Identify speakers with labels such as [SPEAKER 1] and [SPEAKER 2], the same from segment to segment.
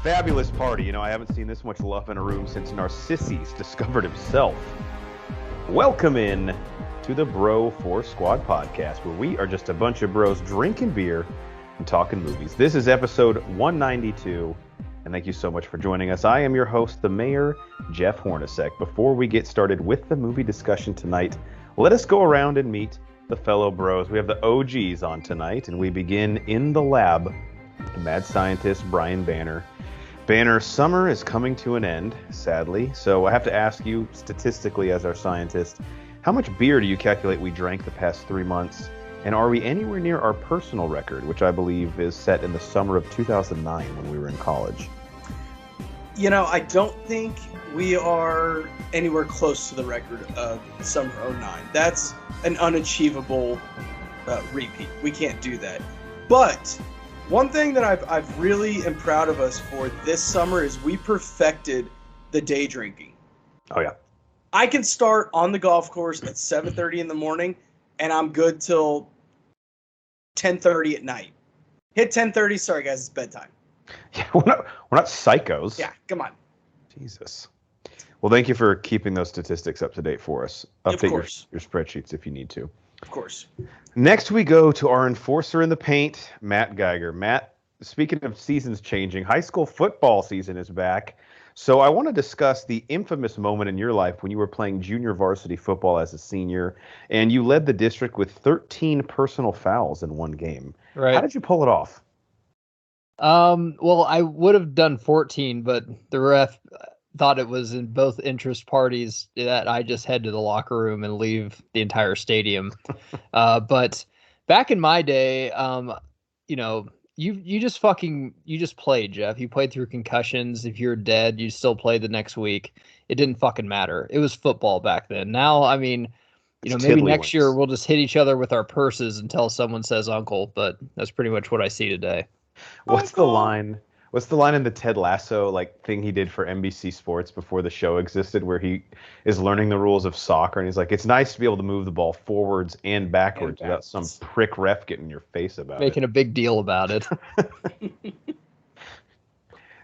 [SPEAKER 1] Fabulous party. You know, I haven't seen this much love in a room since Narcissus discovered himself. Welcome in to the Bro 4 Squad podcast, where we are just a bunch of bros drinking beer and talking movies. This is episode 192, and thank you so much for joining us. I am your host, the Mayor, Jeff Hornacek. Before we get started with the movie discussion tonight, let us go around and meet the fellow bros. We have the OGs on tonight, and we begin in the lab, the mad scientist, Brian Banner. Banner, summer is coming to an end, sadly, so I have to ask you, statistically as our scientist, how much beer do you calculate we drank the past 3 months? And are we anywhere near our personal record, which I believe is set in the summer of 2009 when we were in college?
[SPEAKER 2] You know, I don't think we are anywhere close to the record of summer 09. That's an unachievable repeat. We can't do that. But one thing that I've really am proud of us for this summer is we perfected the day drinking.
[SPEAKER 1] Oh, yeah.
[SPEAKER 2] I can start on the golf course at 7:30 in the morning, and I'm good till 10:30 at night. Hit 10:30. Sorry, guys, it's bedtime.
[SPEAKER 1] Yeah, we're not psychos.
[SPEAKER 2] Yeah, come on.
[SPEAKER 1] Jesus. Well, thank you for keeping those statistics up to date for us. Update your spreadsheets if you need to.
[SPEAKER 2] Of course.
[SPEAKER 1] Next, we go to our enforcer in the paint, Matt Geiger. Matt, speaking of seasons changing, high school football season is back. So I want to discuss the infamous moment in your life when you were playing junior varsity football as a senior, and you led the district with 13 personal fouls in one game.
[SPEAKER 3] Right.
[SPEAKER 1] How did you pull it off?
[SPEAKER 3] Well, I would have done 14, but the ref thought it was in both interest parties that I just head to the locker room and leave the entire stadium. But back in my day, you know, you just played, Jeff. You played through concussions. If you're dead, you still played the next week. It didn't fucking matter. It was football back then. Now, I mean, you know, maybe next year we'll just hit each other with our purses until someone says uncle, but that's pretty much what I see today.
[SPEAKER 1] What's the line? What's the line in the Ted Lasso thing he did for NBC Sports before the show existed, where he is learning the rules of soccer and he's like, it's nice to be able to move the ball forwards and backwards without some prick ref getting in your face about
[SPEAKER 3] Making a big deal about it.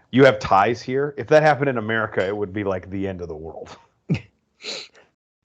[SPEAKER 1] You have ties here. If that happened in America, it would be like the end of the world.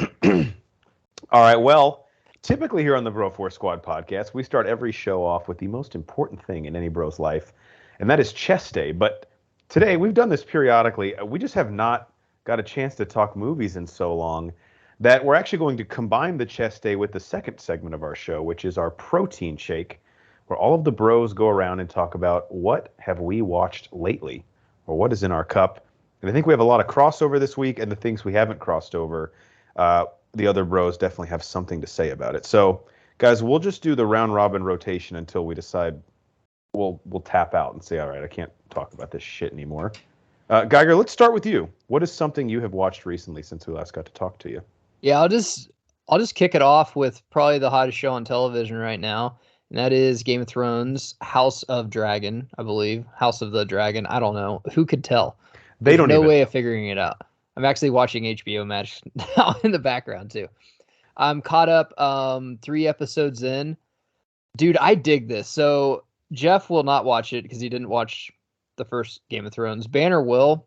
[SPEAKER 1] All right, well, typically here on the Bro 4 Squad podcast, we start every show off with the most important thing in any bro's life, and that is chest day. But today, we've done this periodically. We just have not got a chance to talk movies in so long that we're actually going to combine the chest day with the second segment of our show, which is our protein shake, where all of the bros go around and talk about what have we watched lately, or what is in our cup. And I think we have a lot of crossover this week, and the things we haven't crossed over, the other bros definitely have something to say about it. So, guys, we'll just do the round-robin rotation until we decide we'll tap out and say, all right, I can't talk about this shit anymore. Geiger, let's start with you. What is something you have watched recently since we last got to talk to you?
[SPEAKER 3] Yeah, I'll just kick it off with probably the hottest show on television right now, and that is Game of Thrones, House of Dragon, I believe. House of the Dragon. I don't know. Who could tell? There's no way of figuring it out. I'm actually watching HBO Max now in the background too. I'm caught up 3 episodes in. Dude, I dig this. So Jeff will not watch it because he didn't watch the first Game of Thrones. Banner will.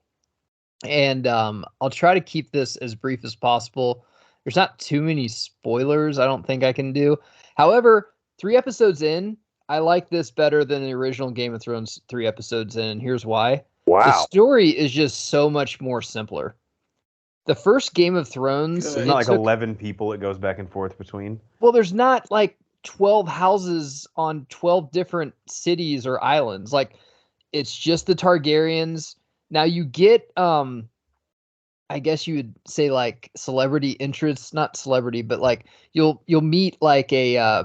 [SPEAKER 3] And I'll try to keep this as brief as possible. There's not too many spoilers I don't think I can do. However, 3 episodes in, I like this better than the original Game of Thrones 3 episodes in. Here's why.
[SPEAKER 1] Wow.
[SPEAKER 3] The story is just so much more simpler. The first Game of Thrones...
[SPEAKER 1] There's not 11 people it goes back and forth between?
[SPEAKER 3] Well, there's not 12 houses on 12 different cities or islands. It's just the Targaryens. Now you get, I guess you would say celebrity interests, not celebrity, but you'll meet a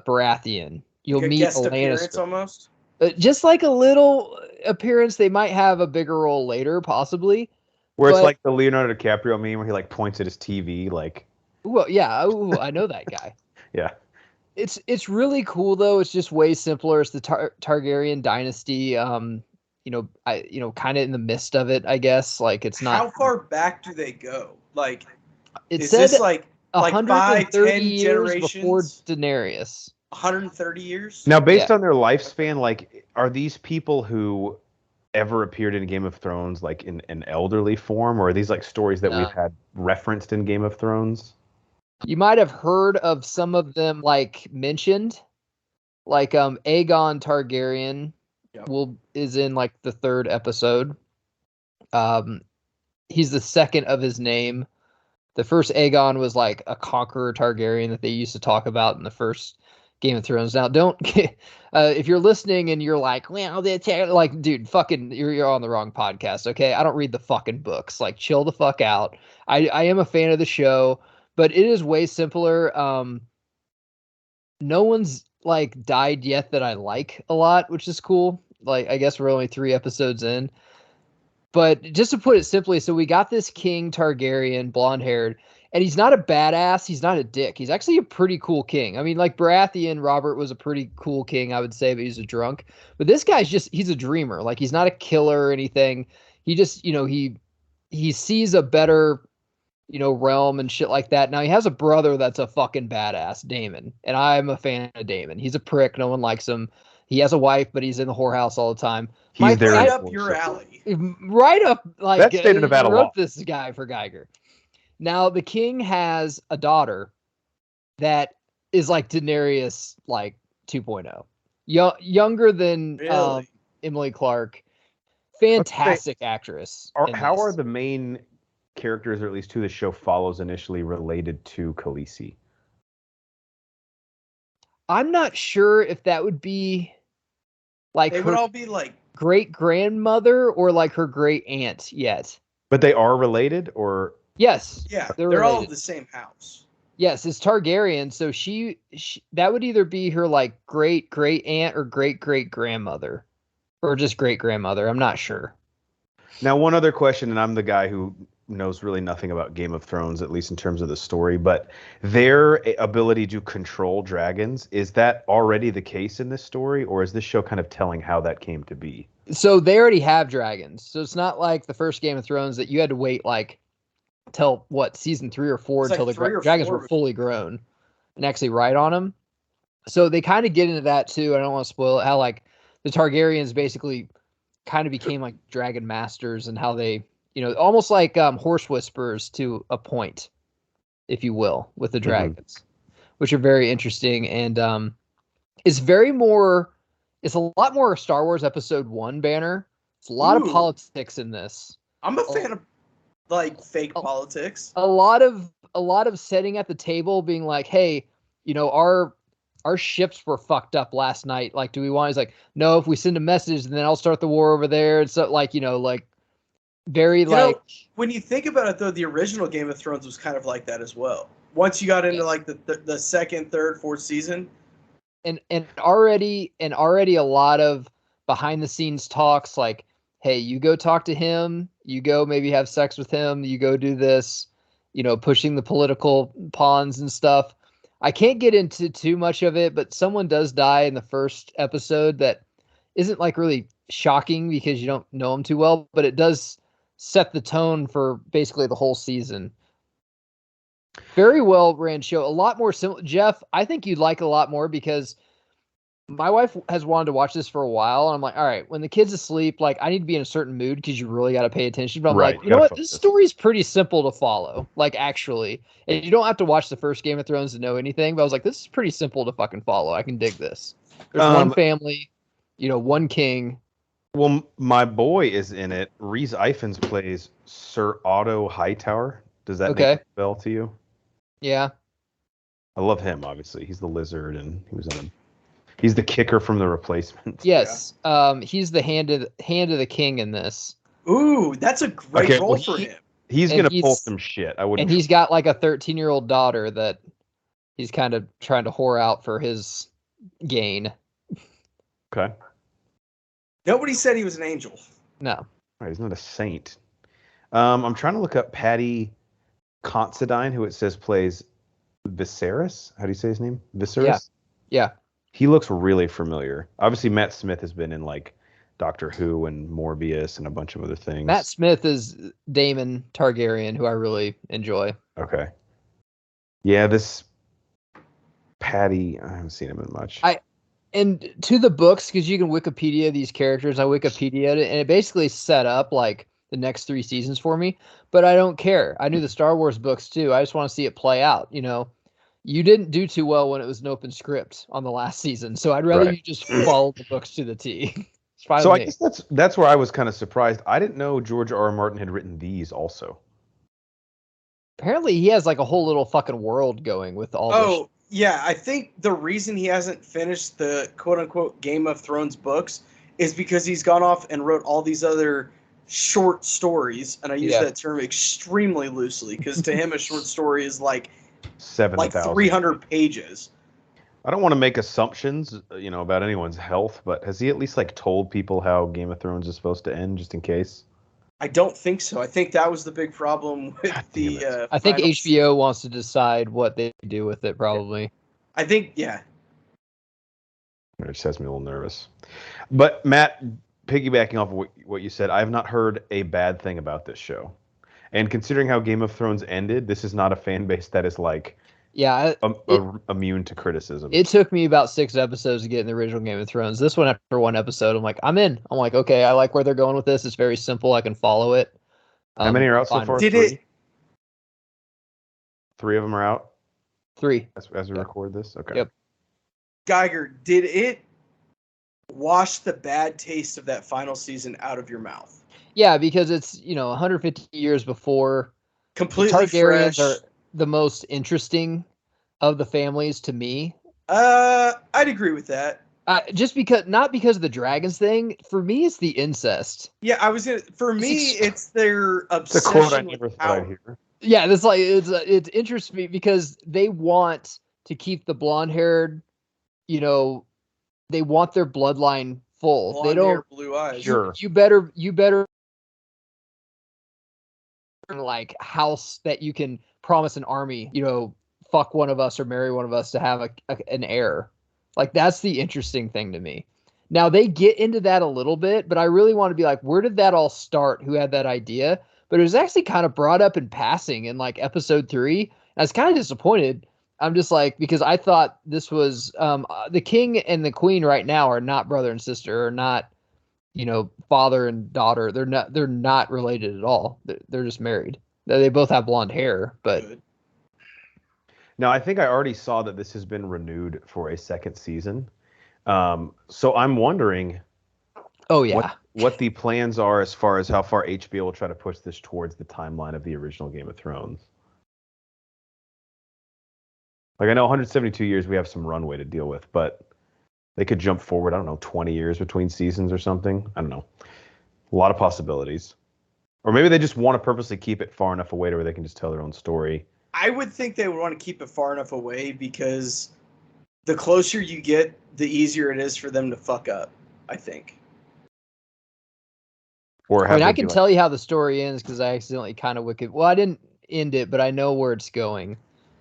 [SPEAKER 3] Baratheon. You'll meet a Lannister.
[SPEAKER 2] Almost.
[SPEAKER 3] Just a little appearance. They might have a bigger role later, possibly.
[SPEAKER 1] Where it's like the Leonardo DiCaprio meme where he points at his TV
[SPEAKER 3] Well, yeah, I know that guy.
[SPEAKER 1] Yeah.
[SPEAKER 3] It's really cool though. It's just way simpler. It's the Targaryen dynasty. Kind of in the midst of it, I guess. It's not.
[SPEAKER 2] How far back do they go?
[SPEAKER 3] It
[SPEAKER 2] is
[SPEAKER 3] said
[SPEAKER 2] this
[SPEAKER 3] 130
[SPEAKER 2] 10
[SPEAKER 3] years
[SPEAKER 2] generations
[SPEAKER 3] before Daenerys.
[SPEAKER 2] 130 years.
[SPEAKER 1] Now, based on their lifespan, are these people who ever appeared in Game of Thrones like in an elderly form, or are these like stories that we've had referenced in Game of Thrones?
[SPEAKER 3] You might have heard of some of them like mentioned, like Aegon Targaryen is in like the 3rd episode. He's the second of his name. The first Aegon was like a conqueror Targaryen that they used to talk about in the first Game of Thrones. Now, don't if you're listening and you're like, well, that's like, dude, fucking, you're on the wrong podcast. Okay, I don't read the fucking books. Like, chill the fuck out. I am a fan of the show, but it is way simpler. No one's like died yet that I like a lot, which is cool. Like, I guess we're only 3 episodes in. But just to put it simply, so we got this King Targaryen, blonde-haired, and he's not a badass. He's not a dick. He's actually a pretty cool king. I mean, like Baratheon, Robert was a pretty cool king, I would say, but he's a drunk. But this guy's he's a dreamer. Like, he's not a killer or anything. He just, he sees a better, realm and shit like that. Now, he has a brother that's a fucking badass, Daemon, and I'm a fan of Daemon. He's a prick. No one likes him. He has a wife, but he's in the whorehouse all the time.
[SPEAKER 1] He's there
[SPEAKER 2] right up your alley.
[SPEAKER 3] Right up, like,
[SPEAKER 1] that state of Nevada
[SPEAKER 3] wrote
[SPEAKER 1] law.
[SPEAKER 3] This guy for Geiger. Now, the king has a daughter that is like Daenerys, like 2.0. Younger than
[SPEAKER 2] Really?
[SPEAKER 3] Emily Clark. Fantastic actress.
[SPEAKER 1] How are the main characters, or at least who the show follows initially, related to Khaleesi?
[SPEAKER 3] I'm not sure if that would be like
[SPEAKER 2] they would all be like
[SPEAKER 3] great grandmother or like her great aunt yet.
[SPEAKER 1] But they are related, or
[SPEAKER 3] yes,
[SPEAKER 2] yeah,
[SPEAKER 3] they're
[SPEAKER 2] all in the same house.
[SPEAKER 3] Yes, it's Targaryen, so she that would either be her like great aunt or great grandmother, or just great grandmother. I'm not sure.
[SPEAKER 1] Now, one other question, and I'm the guy who knows really nothing about Game of Thrones, at least in terms of the story, but their ability to control dragons, is that already the case in this story, or is this show kind of telling how that came to be?
[SPEAKER 3] So they already have dragons. So it's not like the first Game of Thrones that you had to wait like till season 3 or 4 until the dragons were fully grown and actually ride on them. So they kind of get into that too. I don't want to spoil it, how like the Targaryens basically kind of became like dragon masters, and how they, almost like horse whisperers to a point, if you will, with the dragons, which are very interesting. And it's a lot more Star Wars Episode 1 banner. It's a lot of politics in this.
[SPEAKER 2] I'm a fan of like fake politics.
[SPEAKER 3] A lot of setting at the table, being like, hey, our ships were fucked up last night. Like, do we want? He's like, no, if we send a message, then I'll start the war over there. And so, like, very
[SPEAKER 2] when you think about it, though, the original Game of Thrones was kind of like that as well. Once you got into like the second, third, fourth season,
[SPEAKER 3] and already a lot of behind the scenes talks, like, hey, you go talk to him, you go maybe have sex with him, you go do this, pushing the political pawns and stuff. I can't get into too much of it, but someone does die in the first episode that isn't like really shocking because you don't know him too well, but it does set the tone for basically the whole season. Very well ran show. A lot more simple. Jeff, I think you'd like it a lot more because my wife has wanted to watch this for a while. And I'm like, all right, when the kid's asleep, like I need to be in a certain mood because you really got to pay attention. But I'm like, you know what? This story's pretty simple to follow. Like, actually, and you don't have to watch the first Game of Thrones to know anything. But I was like, this is pretty simple to fucking follow. I can dig this. There's one family, one king.
[SPEAKER 1] Well, my boy is in it. Rhys Ifans plays Sir Otto Hightower. Does that make a bell to you?
[SPEAKER 3] Yeah.
[SPEAKER 1] I love him, obviously. He's the lizard, and he's the kicker from The Replacements.
[SPEAKER 3] Yes. Yeah. He's the hand of the king in this.
[SPEAKER 2] Ooh, that's a great role for him.
[SPEAKER 1] He's going to pull some shit.
[SPEAKER 3] And he's got like a 13-year-old daughter that he's kind of trying to whore out for his gain.
[SPEAKER 1] Okay.
[SPEAKER 2] Nobody said he was an angel.
[SPEAKER 3] No.
[SPEAKER 1] Right, he's not a saint. I'm trying to look up Paddy Considine, who it says plays Viserys. How do you say his name? Viserys?
[SPEAKER 3] Yeah.
[SPEAKER 1] He looks really familiar. Obviously, Matt Smith has been in like Doctor Who and Morbius and a bunch of other things.
[SPEAKER 3] Matt Smith is Daemon Targaryen, who I really enjoy.
[SPEAKER 1] Okay. Yeah, this Paddy, I haven't seen him in much.
[SPEAKER 3] and to the books, because you can Wikipedia these characters. I Wikipedia it, and it basically set up like the next 3 seasons for me. But I don't care. I knew the Star Wars books too. I just want to see it play out. You didn't do too well when it was an open script on the last season, so I'd rather you just follow the books to the T.
[SPEAKER 1] So I guess that's where I was kind of surprised. I didn't know George R. R. Martin had written these also.
[SPEAKER 3] Apparently, he has like a whole little fucking world going with all this.
[SPEAKER 2] Oh, yeah. I think the reason he hasn't finished the quote-unquote Game of Thrones books is because he's gone off and wrote all these other short stories, and I use that term extremely loosely because to him a short story is like 300 pages.
[SPEAKER 1] I don't want to make assumptions, about anyone's health, but has he at least like told people how Game of Thrones is supposed to end, just in case?
[SPEAKER 2] I don't think so. I think that was the big problem with the.
[SPEAKER 3] I think HBO wants to decide what they do with it. Probably.
[SPEAKER 2] I think, yeah.
[SPEAKER 1] It just has me a little nervous. But Matt, piggybacking off of what you said, I have not heard a bad thing about this show. And considering how Game of Thrones ended, this is not a fan base that is like immune to criticism.
[SPEAKER 3] It took me about 6 episodes to get in the original Game of Thrones. This one, after 1 episode, I'm like, I'm in. I'm like, okay, I like where they're going with this. It's very simple. I can follow it.
[SPEAKER 1] How many are out so far? 3? 3 of them are out?
[SPEAKER 3] 3.
[SPEAKER 1] As we record this? Okay.
[SPEAKER 3] Yep.
[SPEAKER 2] Geiger, did it wash the bad taste of that final season out of your mouth?
[SPEAKER 3] Yeah, because it's 150 years before.
[SPEAKER 2] Completely
[SPEAKER 3] the Targaryens
[SPEAKER 2] fresh.
[SPEAKER 3] Are the most interesting of the families to me.
[SPEAKER 2] I'd agree with that.
[SPEAKER 3] Not because of the dragons thing. For me, it's the incest.
[SPEAKER 2] Yeah, for me, it's their obsession.
[SPEAKER 1] It's a quote I never thought I'd hear.
[SPEAKER 3] Yeah, it interests me because they want to keep the blonde-haired. They want their bloodline full.
[SPEAKER 2] Blonde
[SPEAKER 3] they don't.
[SPEAKER 2] hair, blue eyes.
[SPEAKER 1] Sure.
[SPEAKER 3] You better like house that you can promise an army. Fuck one of us or marry one of us to have an heir. Like, that's the interesting thing to me. Now, they get into that a little bit, but I really want to be like, where did that all start? Who had that idea? But it was actually kind of brought up in passing in like episode 3. And I was kind of disappointed. I'm just like, because I thought this was the king and the queen right now are not brother and sister, or not, father and daughter. They're not related at all. They're just married. They both have blonde hair, but.
[SPEAKER 1] Now, I think I already saw that this has been renewed for a 2nd season. So I'm wondering what the plans are as far as how far HBO will try to push this towards the timeline of the original Game of Thrones. Like, I know 172 years we have some runway to deal with, but they could jump forward, 20 years between seasons or something. I don't know. A lot of possibilities. Or maybe they just want to purposely keep it far enough away to where they can just tell their own story.
[SPEAKER 2] I would think they would want to keep it far enough away because the closer you get, the easier it is for them to fuck up, I think.
[SPEAKER 3] I can tell you how the story ends because I accidentally kind of Well, I didn't end it, but I know where it's going,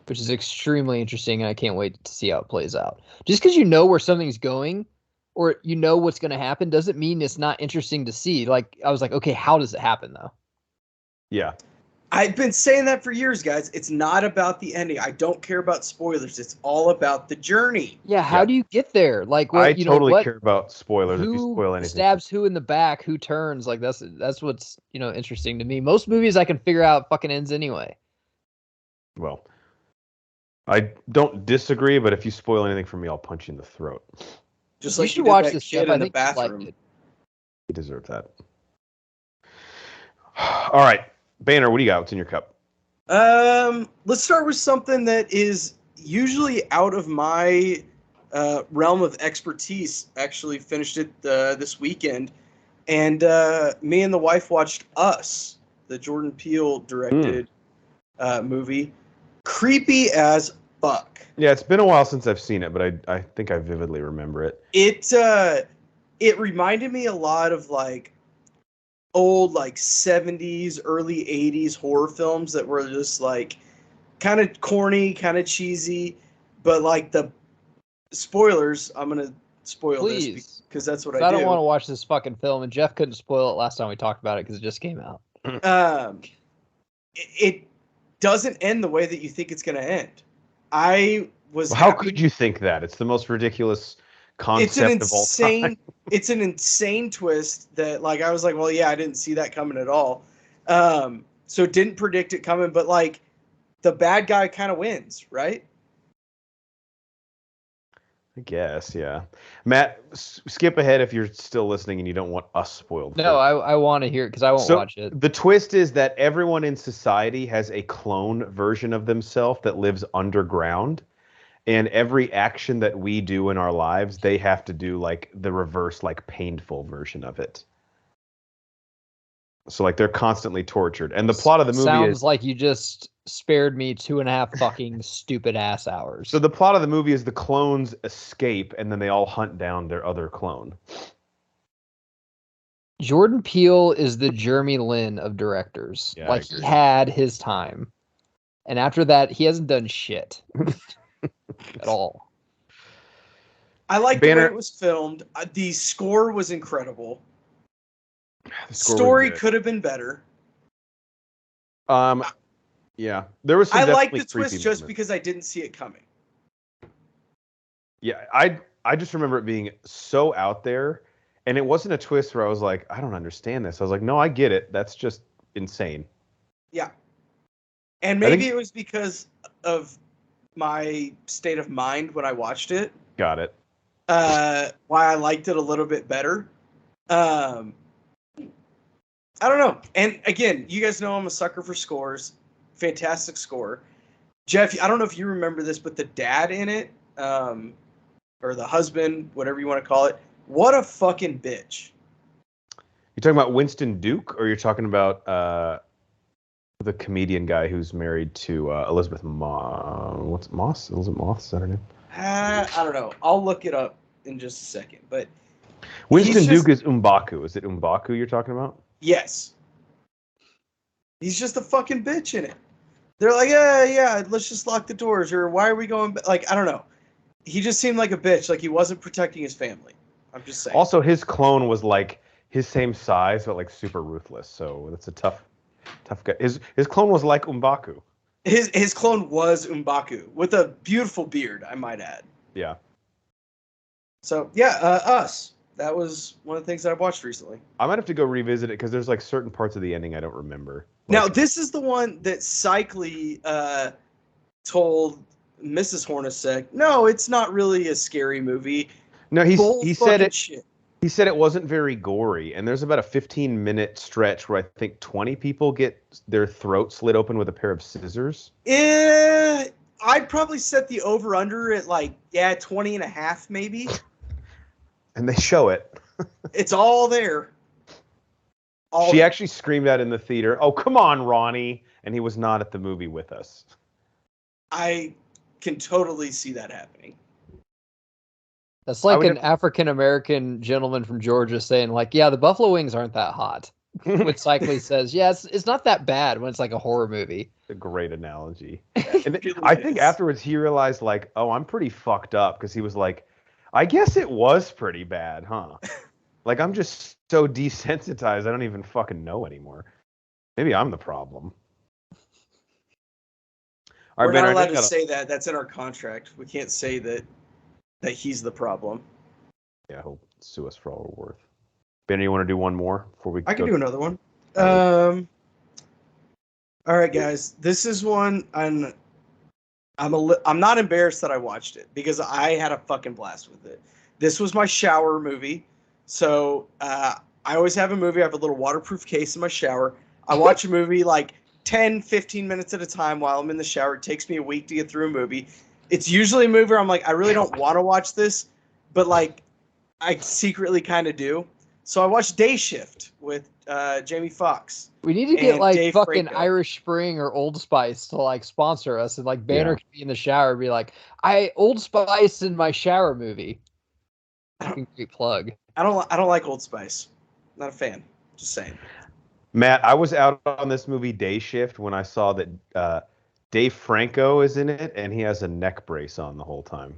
[SPEAKER 3] which is extremely interesting, and I can't wait to see how it plays out. Just because you know where something's going or you know what's going to happen doesn't mean it's not interesting to see. Like, I was like, okay, how does it happen, though?
[SPEAKER 1] Yeah.
[SPEAKER 2] I've been saying that for years, guys. It's not about the ending. I don't care about spoilers. It's all about the journey.
[SPEAKER 3] Yeah, how do you get there? Like,
[SPEAKER 1] I totally care about spoilers. If you spoil anything,
[SPEAKER 3] who stabs who in the back? Who turns? Like, that's what's interesting to me. Most movies I can figure out fucking ends anyway.
[SPEAKER 1] Well, I don't disagree, but if you spoil anything for me, I'll punch you in the throat.
[SPEAKER 2] Just like you should watch this kid in the bathroom.
[SPEAKER 1] You deserve that. All right. Banner, what do you got? What's in your cup?
[SPEAKER 2] Let's start with something that is usually out of my realm of expertise. Actually finished it this weekend, and me and the wife watched Us, the Jordan Peele directed movie. Creepy as fuck.
[SPEAKER 1] Yeah, it's been a while since I've seen it, but I think I vividly remember it.
[SPEAKER 2] It reminded me a lot of like old like 70s, early 80s horror films that were just like kind of corny, kind of cheesy, but like the spoilers, I'm going to spoil this because that's what I do.
[SPEAKER 3] I don't want to watch this fucking film, and Jeff couldn't spoil it last time we talked about it because it just came out.
[SPEAKER 2] It doesn't end the way that you think it's going to end.
[SPEAKER 1] How could you think that? It's the most ridiculous concept of all time.
[SPEAKER 2] It's an insane twist that, like, I was like, well, yeah, I didn't see that coming at all. So didn't predict it coming, but like the bad guy kind of wins, right?
[SPEAKER 1] I guess, yeah. Matt, skip ahead if you're still listening and you don't want us spoiled.
[SPEAKER 3] No, I want to hear it because I won't watch it.
[SPEAKER 1] The twist is that everyone in society has a clone version of themselves that lives underground. And every action that we do in our lives, they have to do like the reverse, like painful version of it. So like they're constantly tortured. And the plot of the movie
[SPEAKER 3] sounds like you just spared me 2.5 fucking stupid ass hours.
[SPEAKER 1] So the plot of the movie is the clones escape and then they all hunt down their other clone.
[SPEAKER 3] Jordan Peele is the Jeremy Lin of directors.
[SPEAKER 1] Yeah,
[SPEAKER 3] like he had his time. And after that, he hasn't done shit at all.
[SPEAKER 2] I like the way it was filmed. The score was incredible. The story could have been better.
[SPEAKER 1] Yeah, there was.
[SPEAKER 2] I like the twist just because I didn't see it coming.
[SPEAKER 1] Yeah, I just remember it being so out there, and it wasn't a twist where I was like, I don't understand this. I was like, no, I get it. That's just insane.
[SPEAKER 2] Yeah, and maybe it was because of my state of mind when I watched it.
[SPEAKER 1] Got it.
[SPEAKER 2] Why I liked it a little bit better. I don't know. And again, you guys know I'm a sucker for scores. Fantastic score. Jeff, I don't know if you remember this, but the dad in it, or the husband, whatever you want to call it, what a fucking bitch.
[SPEAKER 1] You talking about Winston Duke, or you're talking about the comedian guy who's married to Elizabeth Moss? Elizabeth Moss, is that her name?
[SPEAKER 2] I don't know. I'll look it up in just a second. But
[SPEAKER 1] Winston Duke is M'Baku. Is it M'Baku you're talking about?
[SPEAKER 2] Yes. He's just a fucking bitch in it. They're like, yeah, let's just lock the doors, or why are we going? Like, I don't know. He just seemed like a bitch. Like he wasn't protecting his family. I'm just saying.
[SPEAKER 1] Also, his clone was like his same size, but like super ruthless. So that's a tough guy. His clone was like M'Baku.
[SPEAKER 2] His clone was M'Baku with a beautiful beard, I might add.
[SPEAKER 1] Yeah.
[SPEAKER 2] So yeah, Us. That was one of the things that I watched recently.
[SPEAKER 1] I might have to go revisit it because there's like certain parts of the ending I don't remember.
[SPEAKER 2] Now, this is the one that Cycly told Mrs. Hornacek, no, it's not really a scary movie.
[SPEAKER 1] No, he said it.
[SPEAKER 2] Shit.
[SPEAKER 1] He said it wasn't very gory, and there's about a 15-minute stretch where I think 20 people get their throat slit open with a pair of scissors.
[SPEAKER 2] I'd probably set the over-under at 20 and a half maybe.
[SPEAKER 1] And they show it.
[SPEAKER 2] It's all there.
[SPEAKER 1] She actually screamed out in the theater, "Oh, come on, Ronnie!" And he was not at the movie with us.
[SPEAKER 2] I can totally see that happening.
[SPEAKER 3] That's like an African-American gentleman from Georgia saying, yeah, the buffalo wings aren't that hot. Which Cycly says, yeah, it's not that bad when it's like a horror movie.
[SPEAKER 1] A great analogy. And I think afterwards he realized, oh, I'm pretty fucked up, because he was like, I guess it was pretty bad, huh? I'm just so desensitized, I don't even fucking know anymore. Maybe I'm the problem.
[SPEAKER 2] We're not allowed to say that. That's in our contract. We can't say that he's the problem.
[SPEAKER 1] Yeah, he'll sue us for all we're worth. Ben, you want to do one more before we?
[SPEAKER 2] I can do another one. All right, guys. This is one I'm not embarrassed that I watched it because I had a fucking blast with it. This was my shower movie. So I always have a movie. I have a little waterproof case in my shower. I watch a movie 10, 15 minutes at a time while I'm in the shower. It takes me a week to get through a movie. It's usually a movie where I'm I really don't want to watch this, but I secretly kind of do. So I watched Day Shift with Jamie Foxx.
[SPEAKER 3] We need to get
[SPEAKER 2] Dave
[SPEAKER 3] fucking
[SPEAKER 2] Franco.
[SPEAKER 3] Irish Spring or Old Spice to sponsor us, and Banner can be in the shower and be I Old Spice in my shower movie. Fucking great plug.
[SPEAKER 2] I don't like Old Spice. Not a fan. Just saying.
[SPEAKER 1] Matt, I was out on this movie Day Shift when I saw that Dave Franco is in it, and he has a neck brace on the whole time.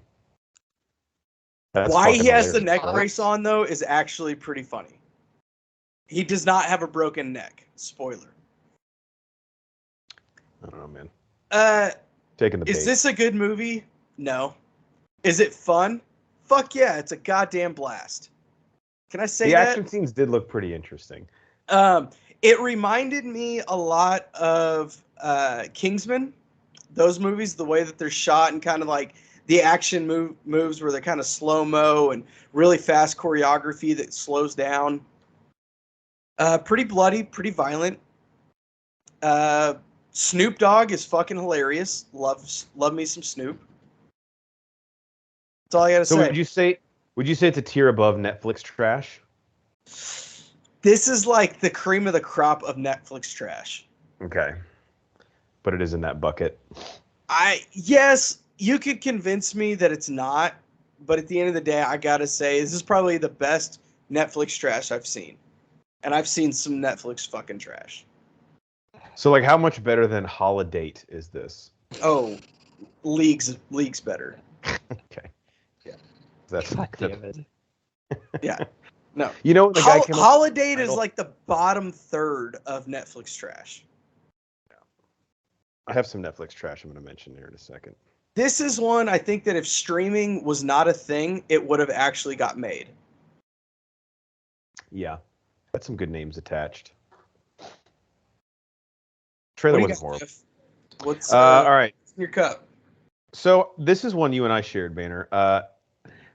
[SPEAKER 2] Why he has the neck brace on, though, is actually pretty funny. He does not have a broken neck. Spoiler.
[SPEAKER 1] I don't know, man. Taking the bait.
[SPEAKER 2] Is this a good movie? No. Is it fun? fuck yeah, it's a goddamn blast. Can I say
[SPEAKER 1] The
[SPEAKER 2] that?
[SPEAKER 1] action scenes did look pretty interesting.
[SPEAKER 2] It reminded me a lot of Kingsman. Those movies, the way that they're shot and kind of like the action moves where they're kind of slow-mo and really fast choreography that slows down. Pretty bloody, pretty violent. Snoop Dogg is fucking hilarious. Love me some Snoop. That's all I gotta
[SPEAKER 1] So
[SPEAKER 2] say.
[SPEAKER 1] would you say it's a tier above Netflix trash?
[SPEAKER 2] This is like the cream of the crop of Netflix trash.
[SPEAKER 1] Okay. But it is in that bucket.
[SPEAKER 2] Yes, you could convince me that it's not, but at the end of the day, I gotta say this is probably the best Netflix trash I've seen, and I've seen some Netflix fucking trash.
[SPEAKER 1] So like, how much better than Holiday is this?
[SPEAKER 2] Oh, leagues better.
[SPEAKER 1] Okay.
[SPEAKER 2] Yeah.
[SPEAKER 1] That's
[SPEAKER 3] God damn it.
[SPEAKER 2] Yeah. No.
[SPEAKER 1] You know, the guy came up
[SPEAKER 2] Holiday
[SPEAKER 1] with the
[SPEAKER 2] is like the bottom third of Netflix trash.
[SPEAKER 1] I have some Netflix trash I'm going to mention here in a second.
[SPEAKER 2] This is one I think that if streaming was not a thing, it would have actually got made.
[SPEAKER 1] Yeah. Had some good names attached. Trailer wasn't horrible.
[SPEAKER 2] Jeff? What's
[SPEAKER 1] All right.
[SPEAKER 2] in your cup?
[SPEAKER 1] So this is one you and I shared, Banner.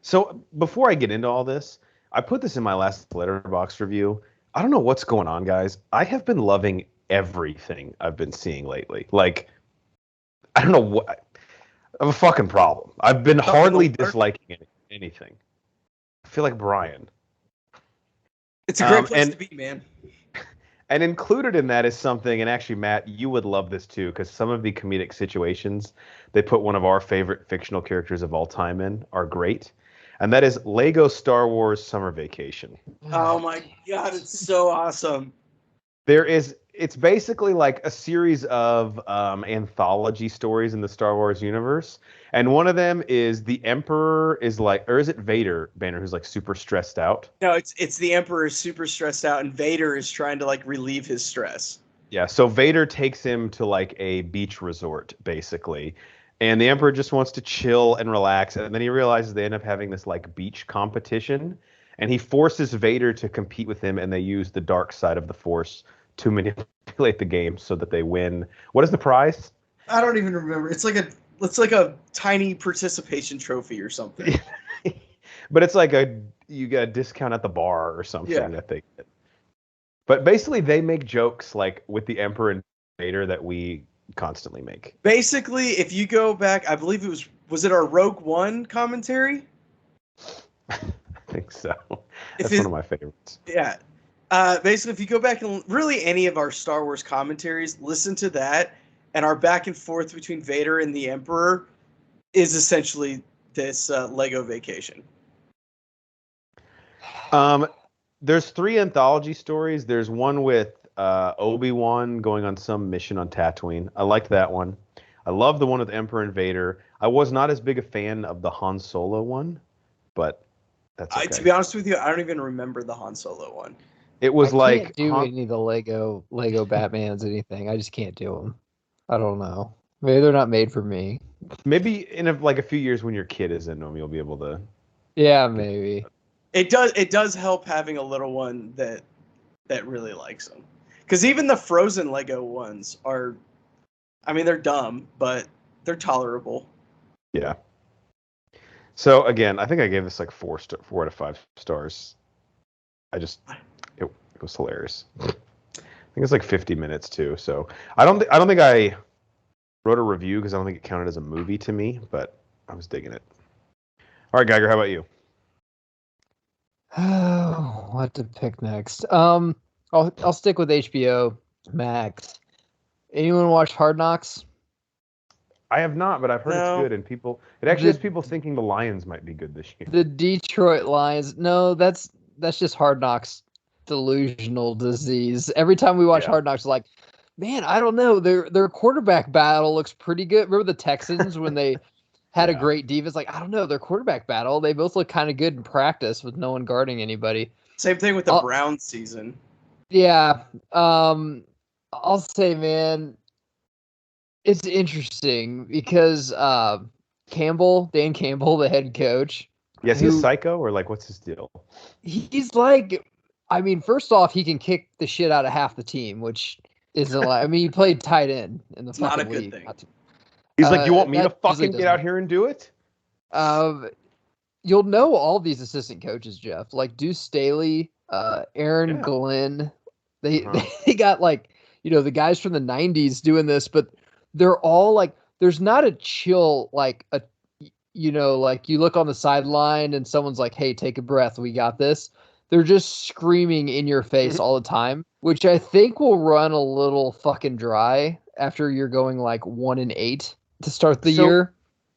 [SPEAKER 1] So before I get into all this, I put this in my last Letterboxd review. I don't know what's going on, guys. I have been loving everything I've been seeing lately. Like, I don't know what. I have a fucking problem. I've been hardly disliking anything. I feel like Brian.
[SPEAKER 2] It's a great place to be, man.
[SPEAKER 1] And included in that is something, and actually, Matt, you would love this too, because some of the comedic situations they put one of our favorite fictional characters of all time in are great. And that is Lego Star Wars Summer Vacation.
[SPEAKER 2] Oh my god, it's so awesome.
[SPEAKER 1] It's basically like a series of anthology stories in the Star Wars universe. And one of them is the Emperor is like, or is it Vader, Banner, who's like super stressed out?
[SPEAKER 2] No, it's the Emperor is super stressed out, and Vader is trying to like relieve his stress.
[SPEAKER 1] Yeah, so Vader takes him to like a beach resort, basically. And the Emperor just wants to chill and relax. And then he realizes they end up having this like beach competition. And he forces Vader to compete with him, and they use the dark side of the Force to manipulate the game so that they win. What is the prize?
[SPEAKER 2] I don't even remember. It's like a tiny participation trophy or something.
[SPEAKER 1] But it's like you get a discount at the bar or something that they get. But basically they make jokes like with the Emperor and Vader that we constantly make.
[SPEAKER 2] Basically, if you go back, I believe was it our Rogue One commentary?
[SPEAKER 1] I think so. That's one of my favorites.
[SPEAKER 2] Yeah. Basically, if you go back and really any of our Star Wars commentaries, listen to that, and our back and forth between Vader and the Emperor is essentially this Lego Vacation.
[SPEAKER 1] There's 3 anthology stories. There's one with Obi-Wan going on some mission on Tatooine. I liked that one. I love the one with Emperor and Vader. I was not as big a fan of the Han Solo one, but that's okay.
[SPEAKER 2] To be honest with you, I don't even remember the Han Solo one.
[SPEAKER 1] It was
[SPEAKER 3] I can't do any of the Lego Batmans, anything. I just can't do them. I don't know. Maybe they're not made for me.
[SPEAKER 1] Maybe in a few years when your kid is into them, you'll be able to.
[SPEAKER 3] Yeah, maybe.
[SPEAKER 2] It does help having a little one that really likes them. Because even the Frozen Lego ones are, I mean, they're dumb, but they're tolerable.
[SPEAKER 1] Yeah. So again, I think I gave this like 4 out of 5 stars. It was hilarious. I think it's like 50 minutes too. So I don't think I wrote a review because I don't think it counted as a movie to me, but I was digging it. All right, Geiger, how about you?
[SPEAKER 3] Oh, what to pick next? I'll stick with HBO Max. Anyone watch Hard Knocks?
[SPEAKER 1] I have not, but I've heard it's good, and it actually has people thinking the Lions might be good this year.
[SPEAKER 3] The Detroit Lions. No, that's just Hard Knocks delusional disease. Every time we watch Hard Knocks, like, man, I don't know. Their quarterback battle looks pretty good. Remember the Texans when they had a great defense? Like, I don't know, their quarterback battle, they both look kind of good in practice with no one guarding anybody.
[SPEAKER 2] Same thing with the Browns season.
[SPEAKER 3] Yeah. I'll say, man, it's interesting because Dan Campbell, the head coach,
[SPEAKER 1] Yeah, is he a psycho or like what's his deal?
[SPEAKER 3] He's like, I mean, first off, he can kick the shit out of half the team, which isn't like. I mean, he played tight end in the
[SPEAKER 2] It's not a
[SPEAKER 3] fucking
[SPEAKER 2] good
[SPEAKER 3] league.
[SPEAKER 2] thing.
[SPEAKER 1] He's like, you want me to
[SPEAKER 3] that usually
[SPEAKER 1] fucking get out here and do it?
[SPEAKER 3] You'll know all these assistant coaches, Jeff, like Deuce Staley, Aaron Glenn. They got like, the guys from the 90s doing this, but they're all like, there's not a chill, like like you look on the sideline and someone's like, hey, take a breath, we got this. They're just screaming in your face all the time, which I think will run a little fucking dry after you're going like 1-8 to start the year.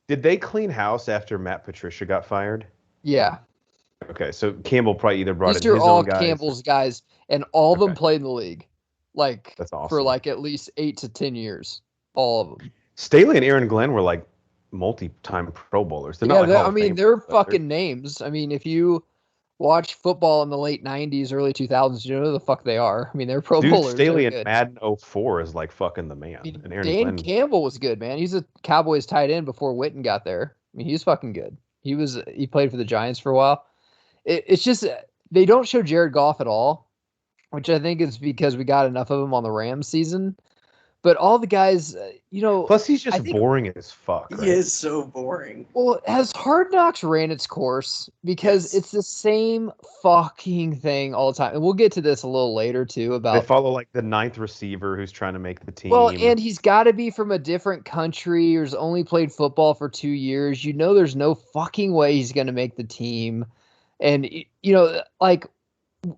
[SPEAKER 1] Did they clean house after Matt Patricia got fired?
[SPEAKER 3] Yeah.
[SPEAKER 1] Okay, so Campbell probably either brought
[SPEAKER 3] These
[SPEAKER 1] in
[SPEAKER 3] are
[SPEAKER 1] his
[SPEAKER 3] all
[SPEAKER 1] own guys.
[SPEAKER 3] Campbell's guys, and all of them played in the league, like
[SPEAKER 1] that's awesome.
[SPEAKER 3] for like at least 8 to 10 years. All of them.
[SPEAKER 1] Staley and Aaron Glenn were like multi-time Pro Bowlers. They're not like
[SPEAKER 3] they're fucking names. I mean, if you watch football in the late 90s, early 2000s, you know who the fuck they are. I mean, they're Pro Bowlers.
[SPEAKER 1] Staley in Madden 04 is like fucking the man.
[SPEAKER 3] I mean,
[SPEAKER 1] and Aaron
[SPEAKER 3] Dan
[SPEAKER 1] Glenn...
[SPEAKER 3] Campbell was good, man. He's a Cowboys tight end before Witten got there. I mean, he's fucking good. He played for the Giants for a while. It's just they don't show Jared Goff at all, which I think is because we got enough of him on the Rams season. But all the guys,
[SPEAKER 1] Plus, he's just boring as fuck. Right?
[SPEAKER 2] He is so boring.
[SPEAKER 3] Well, has Hard Knocks ran its course? Because it's the same fucking thing all the time. And we'll get to this a little later, too. About
[SPEAKER 1] they follow like the 9th receiver who's trying to make the team.
[SPEAKER 3] Well, and he's got to be from a different country or has only played football for 2 years. There's no fucking way he's going to make the team. And, like,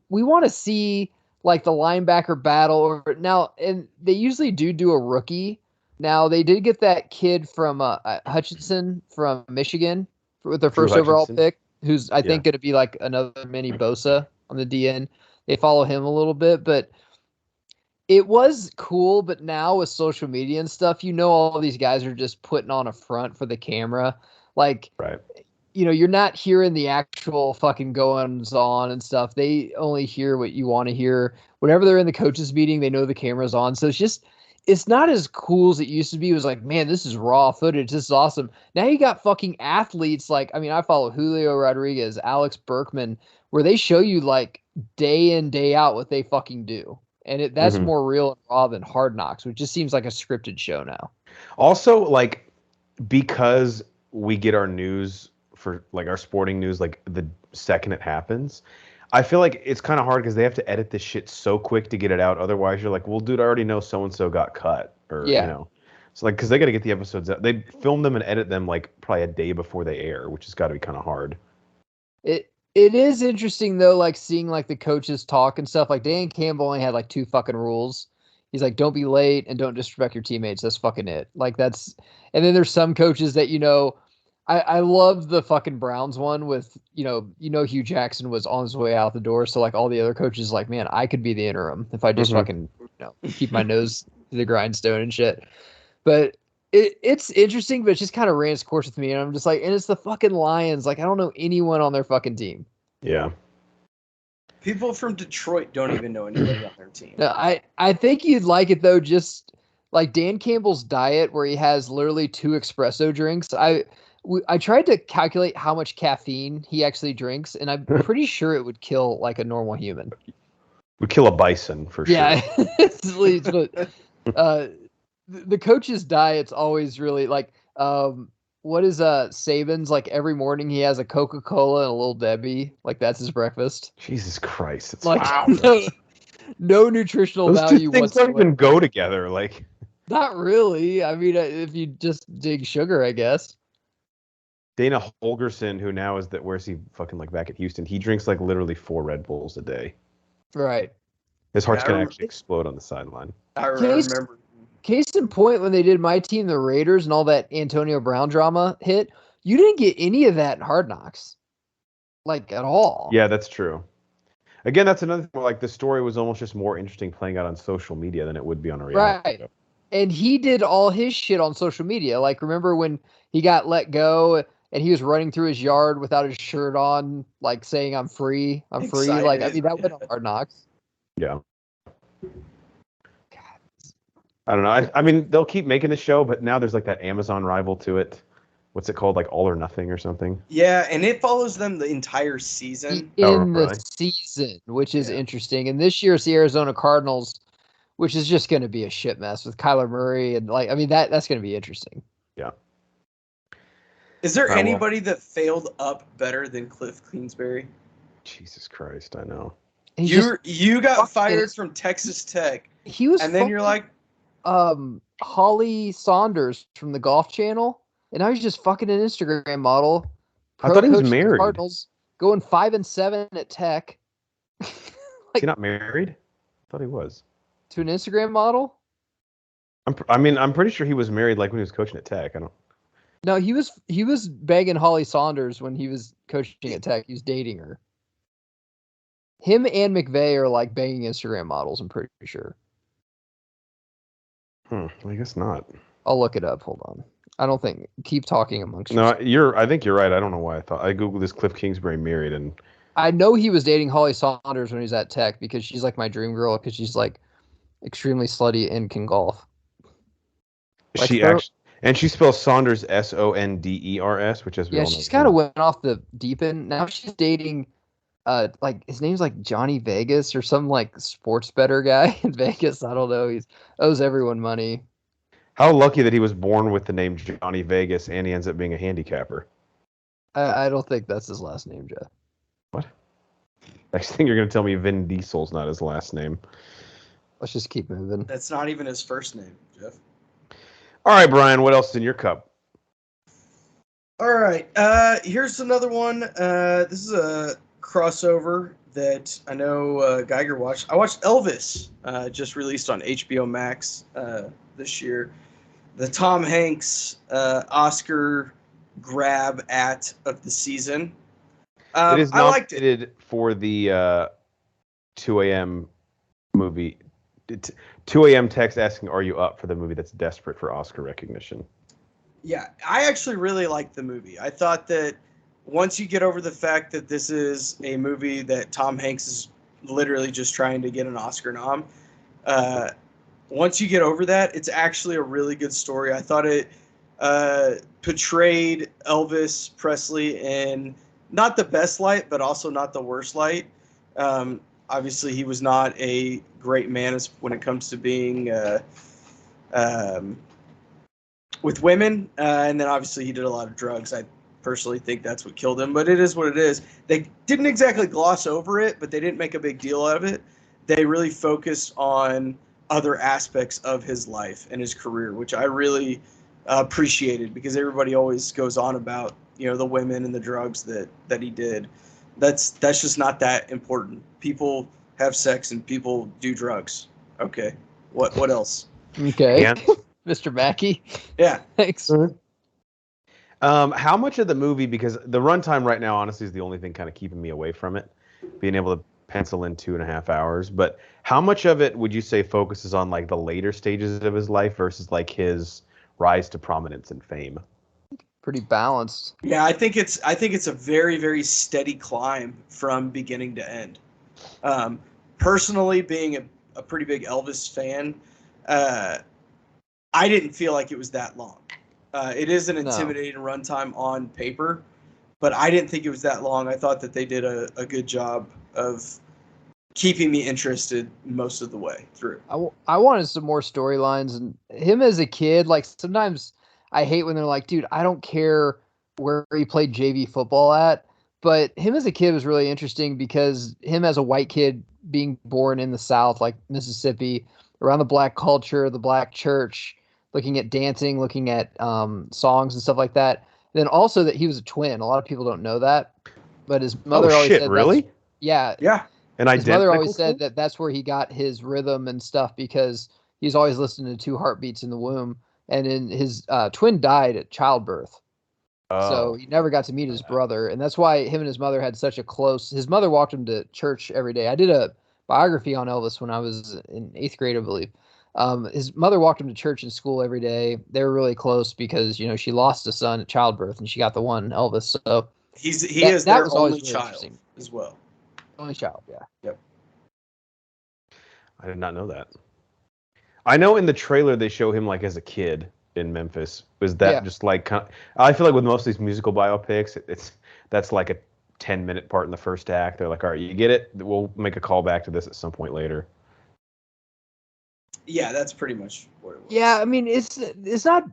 [SPEAKER 3] we want to see like the linebacker battle or now, and they usually do a rookie. Now they did get that kid from Hutchinson from Michigan with their first overall pick, who's I think going to be like another mini Bosa on the DN. They follow him a little bit, but it was cool. But now with social media and stuff, all these guys are just putting on a front for the camera. Like,
[SPEAKER 1] right.
[SPEAKER 3] You're not hearing the actual fucking goings on and stuff. They only hear what you want to hear. Whenever they're in the coaches meeting, they know the camera's on. So it's not as cool as it used to be. It was like, man, this is raw footage. This is awesome. Now you got fucking athletes like, I follow Julio Rodriguez, Alex Berkman, where they show you like day in, day out what they fucking do. And that's more real and raw than Hard Knocks, which just seems like a scripted show now.
[SPEAKER 1] Also, like, because we get our news for like our sporting news, like the second it happens, I feel like it's kind of hard because they have to edit this shit so quick to get it out. Otherwise, you're like, well, dude, I already know so-and-so got cut or, so like, cause they got to get the episodes out. They film them and edit them like probably a day before they air, which has got to be kind of hard.
[SPEAKER 3] It is interesting though, like seeing like the coaches talk and stuff. Like Dan Campbell only had like 2 fucking rules. He's like, don't be late and don't disrespect your teammates. That's fucking it. Like and then there's some coaches that, I love the fucking Browns one with, Hugh Jackson was on his way out the door. So like all the other coaches like, man, I could be the interim if I just fucking, keep my nose to the grindstone and shit. But it's interesting, but it just kind of ran its course with me. And I'm just like, and it's the fucking Lions. Like, I don't know anyone on their fucking team.
[SPEAKER 1] Yeah.
[SPEAKER 2] People from Detroit don't even know anybody on their team.
[SPEAKER 3] No, I think you'd like it though. Just like Dan Campbell's diet where he has literally 2 espresso drinks. I tried to calculate how much caffeine he actually drinks, and I'm pretty sure it would kill like a normal human.
[SPEAKER 1] Would kill a bison for sure.
[SPEAKER 3] Yeah, the coach's diet's always really like, what is Saban's like every morning he has a Coca-Cola and a Little Debbie, like that's his breakfast.
[SPEAKER 1] Jesus Christ, it's
[SPEAKER 3] like no nutritional value
[SPEAKER 1] things
[SPEAKER 3] whatsoever.
[SPEAKER 1] Don't even go together, like.
[SPEAKER 3] Not really. I mean, if you just dig sugar, I guess.
[SPEAKER 1] Dana Holgerson, who now is where's he fucking like back at Houston? He drinks like literally 4 Red Bulls a day.
[SPEAKER 3] Right.
[SPEAKER 1] His heart's gonna actually explode on the sideline.
[SPEAKER 2] I remember.
[SPEAKER 3] Case in point, when they did my team, the Raiders, and all that Antonio Brown drama hit, you didn't get any of that in Hard Knocks, like at all.
[SPEAKER 1] Yeah, that's true. Again, that's another thing. Like the story was almost just more interesting playing out on social media than it would be on a reality show.
[SPEAKER 3] And he did all his shit on social media. Like, remember when he got let go and he was running through his yard without his shirt on, like saying, I'm free. I'm free. Like, I mean, that went on Hard Knocks.
[SPEAKER 1] Yeah. I don't know. I mean, they'll keep making the show, but now there's like that Amazon rival to it what's it called, like All or Nothing or something?
[SPEAKER 2] Yeah, and it follows them the entire season.
[SPEAKER 3] In the
[SPEAKER 1] really?
[SPEAKER 3] season, which is
[SPEAKER 2] Yeah.
[SPEAKER 3] interesting. And this year's the Arizona Cardinals, which is just going to be a shit mess with Kyler Murray. And like, I mean, that's going to be interesting.
[SPEAKER 1] Yeah.
[SPEAKER 2] Is there
[SPEAKER 1] well,
[SPEAKER 2] anybody that failed up better than Cliff Kingsbury?
[SPEAKER 1] Jesus Christ, I know.
[SPEAKER 3] He's
[SPEAKER 2] You got
[SPEAKER 3] fucking-
[SPEAKER 2] fired from Texas Tech,
[SPEAKER 3] he was
[SPEAKER 2] and then you're like,
[SPEAKER 3] Holly Saunders from the Golf Channel, and now he's just fucking an Instagram model.
[SPEAKER 1] I thought he was
[SPEAKER 3] Pro coach of the
[SPEAKER 1] married.
[SPEAKER 3] Cardinals, going 5-7 at Tech.
[SPEAKER 1] Is he not married? I thought he was.
[SPEAKER 3] To an Instagram model?
[SPEAKER 1] I'm pretty sure he was married, like when he was coaching at Tech. I don't.
[SPEAKER 3] No, he was banging Holly Saunders when he was coaching at Tech. He was dating her. Him and McVay are like banging Instagram models, I'm pretty sure.
[SPEAKER 1] I guess not.
[SPEAKER 3] I'll look it up. Hold on. I don't think. Keep talking amongst
[SPEAKER 1] No,
[SPEAKER 3] yourselves.
[SPEAKER 1] I think you're right. I don't know why I thought. I googled this Cliff Kingsbury married, and
[SPEAKER 3] I know he was dating Holly Saunders when he was at Tech because she's like my dream girl because she's like extremely slutty and can golf. Like
[SPEAKER 1] she
[SPEAKER 3] her-
[SPEAKER 1] actually, and she spells Saunders Sonders, which as we
[SPEAKER 3] Yeah,
[SPEAKER 1] all know.
[SPEAKER 3] she's kind of went off the deep end. Now she's dating, like his name's like Johnny Vegas or some like sports bettor guy in Vegas. I don't know. He owes everyone money.
[SPEAKER 1] How lucky that he was born with the name Johnny Vegas, and he ends up being a handicapper.
[SPEAKER 3] I don't think that's his last name, Jeff.
[SPEAKER 1] What? Next thing you're gonna tell me Vin Diesel's not his last name.
[SPEAKER 3] Let's just keep moving.
[SPEAKER 2] that's not even his first name, Jeff.
[SPEAKER 1] All right, Brian. What else is in your cup?
[SPEAKER 2] All right, here's another one. This is a crossover that I know Geiger watched. I watched Elvis, just released on HBO Max this year. The Tom Hanks Oscar grab of the season.
[SPEAKER 1] It is
[SPEAKER 2] I liked it.
[SPEAKER 1] nominated for the 2 a.m. movie. 2 a.m. text asking, "Are you up for the movie that's desperate for Oscar recognition?"
[SPEAKER 2] Yeah, I actually really liked the movie. I thought that once you get over the fact that this is a movie that Tom Hanks is literally just trying to get an Oscar nom, once you get over that, it's actually a really good story. I thought it portrayed Elvis Presley in not the best light, but also not the worst light. Obviously, he was not a great man when it comes to being with women, and then obviously he did a lot of drugs. I personally think that's what killed him, but it is what it is. They didn't exactly gloss over it, but they didn't make a big deal out of it. They really focused on other aspects of his life and his career, which I really appreciated, because everybody always goes on about, the women and the drugs that he did. That's just not that important. People have sex and people do drugs. Okay. What else?
[SPEAKER 3] Okay,
[SPEAKER 1] And
[SPEAKER 3] Mr. Mackey.
[SPEAKER 2] Yeah.
[SPEAKER 3] Thanks.
[SPEAKER 1] how much of the movie? Because the runtime right now, honestly, is the only thing kind of keeping me away from it. Being able to pencil in 2.5 hours, but how much of it would you say focuses on like the later stages of his life versus like his rise to prominence and fame?
[SPEAKER 3] Pretty balanced.
[SPEAKER 2] Yeah, I think it's a very, very steady climb from beginning to end. Personally, being a pretty big Elvis fan, I didn't feel like it was that long. It is an intimidating runtime on paper, but I didn't think it was that long. I thought that they did a good job of keeping me interested most of the way through.
[SPEAKER 3] I wanted some more storylines, and him as a kid, like sometimes I hate when they're like, dude, I don't care where he played JV football at, but him as a kid was really interesting because him as a white kid being born in the South, like Mississippi, around the black culture, the black church, looking at dancing, looking at songs and stuff like that. Then also that he was a twin. A lot of people don't know that, but his mother always said
[SPEAKER 1] really?
[SPEAKER 3] Yeah.
[SPEAKER 1] And
[SPEAKER 3] his mother always said that that's where he got his rhythm and stuff because he's always listening to 2 heartbeats in the womb. And then his twin died at childbirth. So he never got to meet his brother. And that's why him and his mother had such a close... His mother walked him to church every day. I did a biography on Elvis when I was in 8th grade, I believe. His mother walked him to church and school every day. They were really close because, she lost a son at childbirth and she got the one, Elvis. So
[SPEAKER 2] he is their only
[SPEAKER 3] really
[SPEAKER 2] child as well.
[SPEAKER 3] Only child, yeah.
[SPEAKER 2] Yep.
[SPEAKER 1] I did not know that. I know in the trailer they show him like as a kid in Memphis. Was that just like I feel like with most of these musical biopics, that's like a 10-minute part in the first act. They're like, all right, you get it. We'll make a call back to this at some point later.
[SPEAKER 2] Yeah, that's pretty much what it was.
[SPEAKER 3] Yeah, I mean, it's not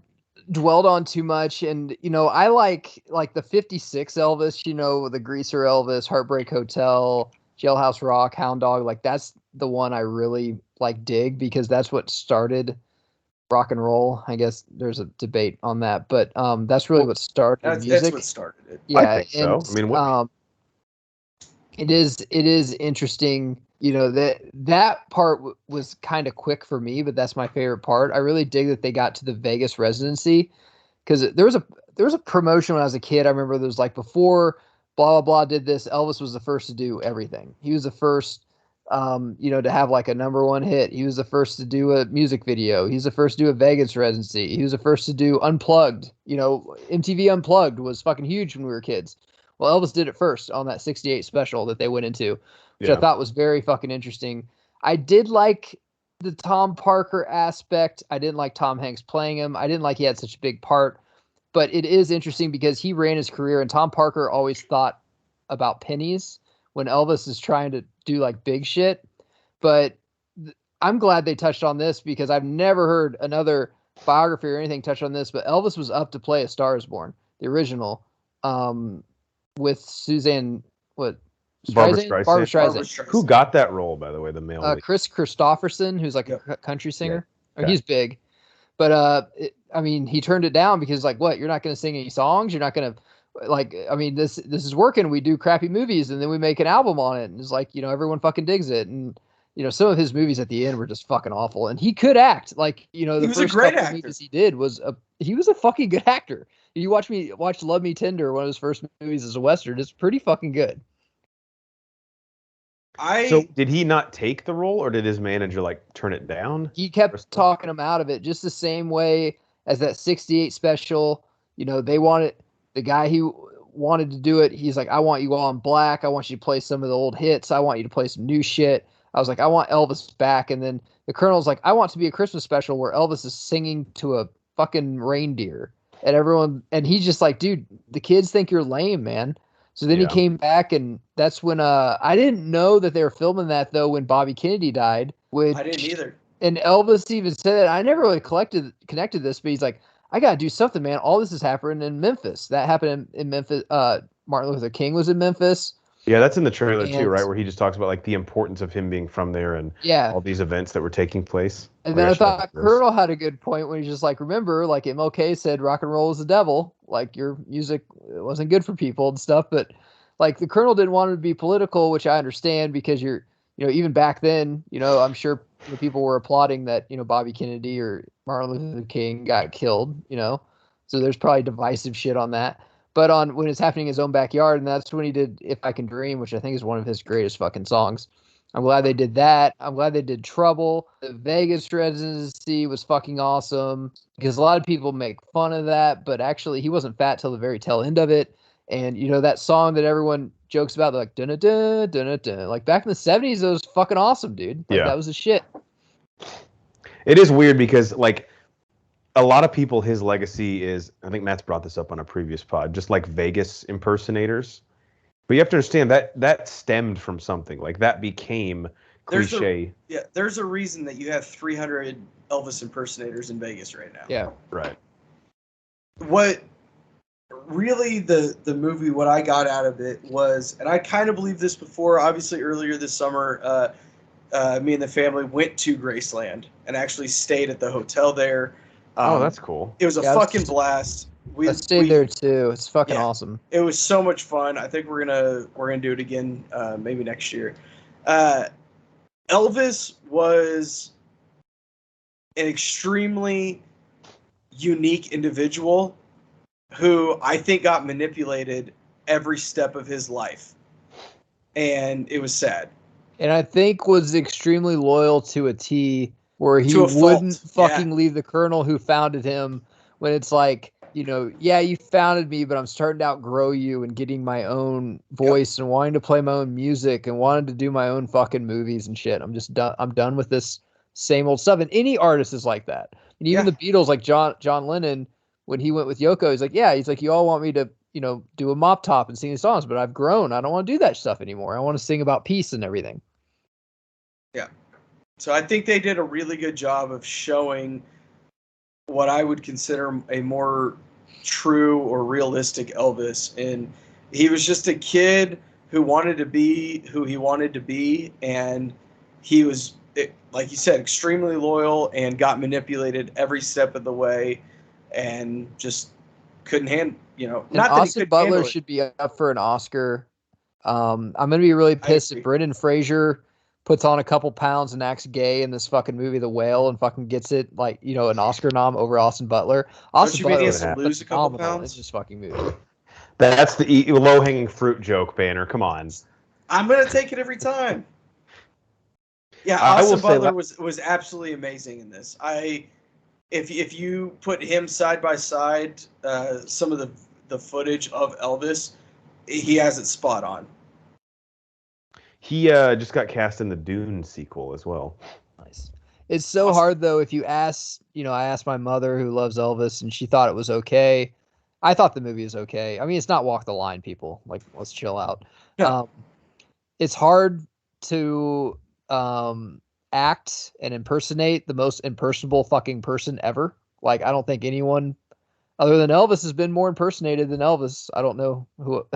[SPEAKER 3] dwelled on too much, and I like the 56 Elvis, the Greaser Elvis, Heartbreak Hotel, Jailhouse Rock, Hound Dog. Like that's the one I really dig because that's what started rock and roll. I guess there's a debate on that, but that's really what started music.
[SPEAKER 2] That's what started it.
[SPEAKER 3] Yeah,
[SPEAKER 1] I think so. I mean,
[SPEAKER 3] it is interesting. That part was kind of quick for me, but that's my favorite part. I really dig that they got to the Vegas residency because there was a promotion when I was a kid. I remember there was like before blah blah blah did this. Elvis was the first to do everything. He was the first, to have like a #1 hit. He was the first to do a music video. He was the first to do a Vegas residency. He was the first to do Unplugged. MTV Unplugged was fucking huge when we were kids. Well, Elvis did it first on that 68 special that they went into, which I thought was very fucking interesting. I did like the Tom Parker aspect. I didn't like Tom Hanks playing him. I didn't like he had such a big part. But it is interesting because he ran his career, and Tom Parker always thought about pennies when Elvis is trying to do like big shit. But I'm glad they touched on this because I've never heard another biography or anything touch on this. But Elvis was up to play A Star Is Born, the original, with Suzanne,
[SPEAKER 1] Barbra
[SPEAKER 3] Streisand.
[SPEAKER 1] Who got that role, by the way? The male.
[SPEAKER 3] Chris Christopherson, who's like a country singer. Yeah. Okay. He's big. But he turned it down because like, what? You're not going to sing any songs. You're not going to this is working. We do crappy movies and then we make an album on it. And it's like, everyone fucking digs it. And, some of his movies at the end were just fucking awful. And he could act like, the first couple movies he did he was a fucking good actor. You watch Love Me Tender, one of his first movies as a Western. It's pretty fucking good.
[SPEAKER 1] So did he not take the role, or did his manager turn it down?
[SPEAKER 3] He kept talking him out of it, just the same way as that 68 special. They wanted the guy who wanted to do it. He's like, I want you all in black. I want you to play some of the old hits. I want you to play some new shit. I was like, I want Elvis back. And then the Colonel's like, I want to be a Christmas special where Elvis is singing to a fucking reindeer, and he's just like, dude, the kids think you're lame, man. So then he came back, and that's when I didn't know that they were filming that though when Bobby Kennedy died.
[SPEAKER 2] I didn't either.
[SPEAKER 3] And Elvis even said it. I never really connected this, but he's like, I gotta do something, man. All this is happening in Memphis. That happened in Memphis. Martin Luther King was in Memphis.
[SPEAKER 1] Yeah, that's in the trailer too, right? Where he just talks about the importance of him being from there and all these events that were taking place.
[SPEAKER 3] And then I thought Colonel had a good point when he's just like, remember, like MLK said, rock and roll is the devil. Like your music wasn't good for people and stuff. But like the Colonel didn't want it to be political, which I understand because even back then, I'm sure people were applauding that, Bobby Kennedy or Martin Luther King got killed, So there's probably divisive shit on that. But when it's happening in his own backyard, and that's when he did If I Can Dream, which I think is one of his greatest fucking songs. I'm glad they did that. I'm glad they did Trouble. The Vegas residency was fucking awesome because a lot of people make fun of that, but actually he wasn't fat till the very tail end of it. And that song that everyone jokes about, like dun dun dun dun, like back in the 70s, it was fucking awesome, dude. That was the shit.
[SPEAKER 1] It is weird because a lot of people, his legacy is, I think Matt's brought this up on a previous pod, just like Vegas impersonators. But you have to understand that stemmed from something. That became cliche.
[SPEAKER 2] There's a reason that you have 300 Elvis impersonators in Vegas right now.
[SPEAKER 3] Yeah.
[SPEAKER 1] Right.
[SPEAKER 2] What really the movie, what I got out of it was, and I kind of believed this before, obviously earlier this summer, me and the family went to Graceland and actually stayed at the hotel there.
[SPEAKER 1] That's cool.
[SPEAKER 2] It was a fucking blast.
[SPEAKER 3] I stayed there too. It's fucking awesome.
[SPEAKER 2] It was so much fun. I think we're gonna do it again, maybe next year. Elvis was an extremely unique individual who I think got manipulated every step of his life, and it was sad.
[SPEAKER 3] And I think was extremely loyal to a T. Where he wouldn't fucking leave the Colonel who founded him when it's like, you founded me, but I'm starting to outgrow you and getting my own voice and wanting to play my own music and wanting to do my own fucking movies and shit. I'm just done. I'm done with this same old stuff. And any artist is like that. And even the Beatles, like John Lennon, when he went with Yoko, he's like, you all want me to, do a mop top and sing the songs, but I've grown. I don't want to do that stuff anymore. I want to sing about peace and everything.
[SPEAKER 2] Yeah. So I think they did a really good job of showing what I would consider a more true or realistic Elvis. And he was just a kid who wanted to be who he wanted to be. And he was, like you said, extremely loyal and got manipulated every step of the way and just couldn't handle,
[SPEAKER 3] not that Austin Butler should be up for an Oscar. I'm going to be really pissed if Brendan Fraser puts on a couple pounds and acts gay in this fucking movie, The Whale, and fucking gets it an Oscar nom over Austin Butler. Austin Butler has to lose a couple pounds. It's just fucking movie.
[SPEAKER 1] That's the low-hanging fruit joke, Banner. Come on.
[SPEAKER 2] I'm going to take it every time. Yeah, Austin Butler was absolutely amazing in this. If you put him side by side, some of the footage of Elvis, he has it spot on.
[SPEAKER 1] He just got cast in the Dune sequel as well.
[SPEAKER 3] Nice. It's so hard though. If you ask, I asked my mother who loves Elvis, and she thought it was okay. I thought the movie is okay. I mean, it's not Walk the Line, people. Like, let's chill out. Yeah. It's hard to act and impersonate the most impersonable fucking person ever. Like, I don't think anyone other than Elvis has been more impersonated than Elvis. I don't know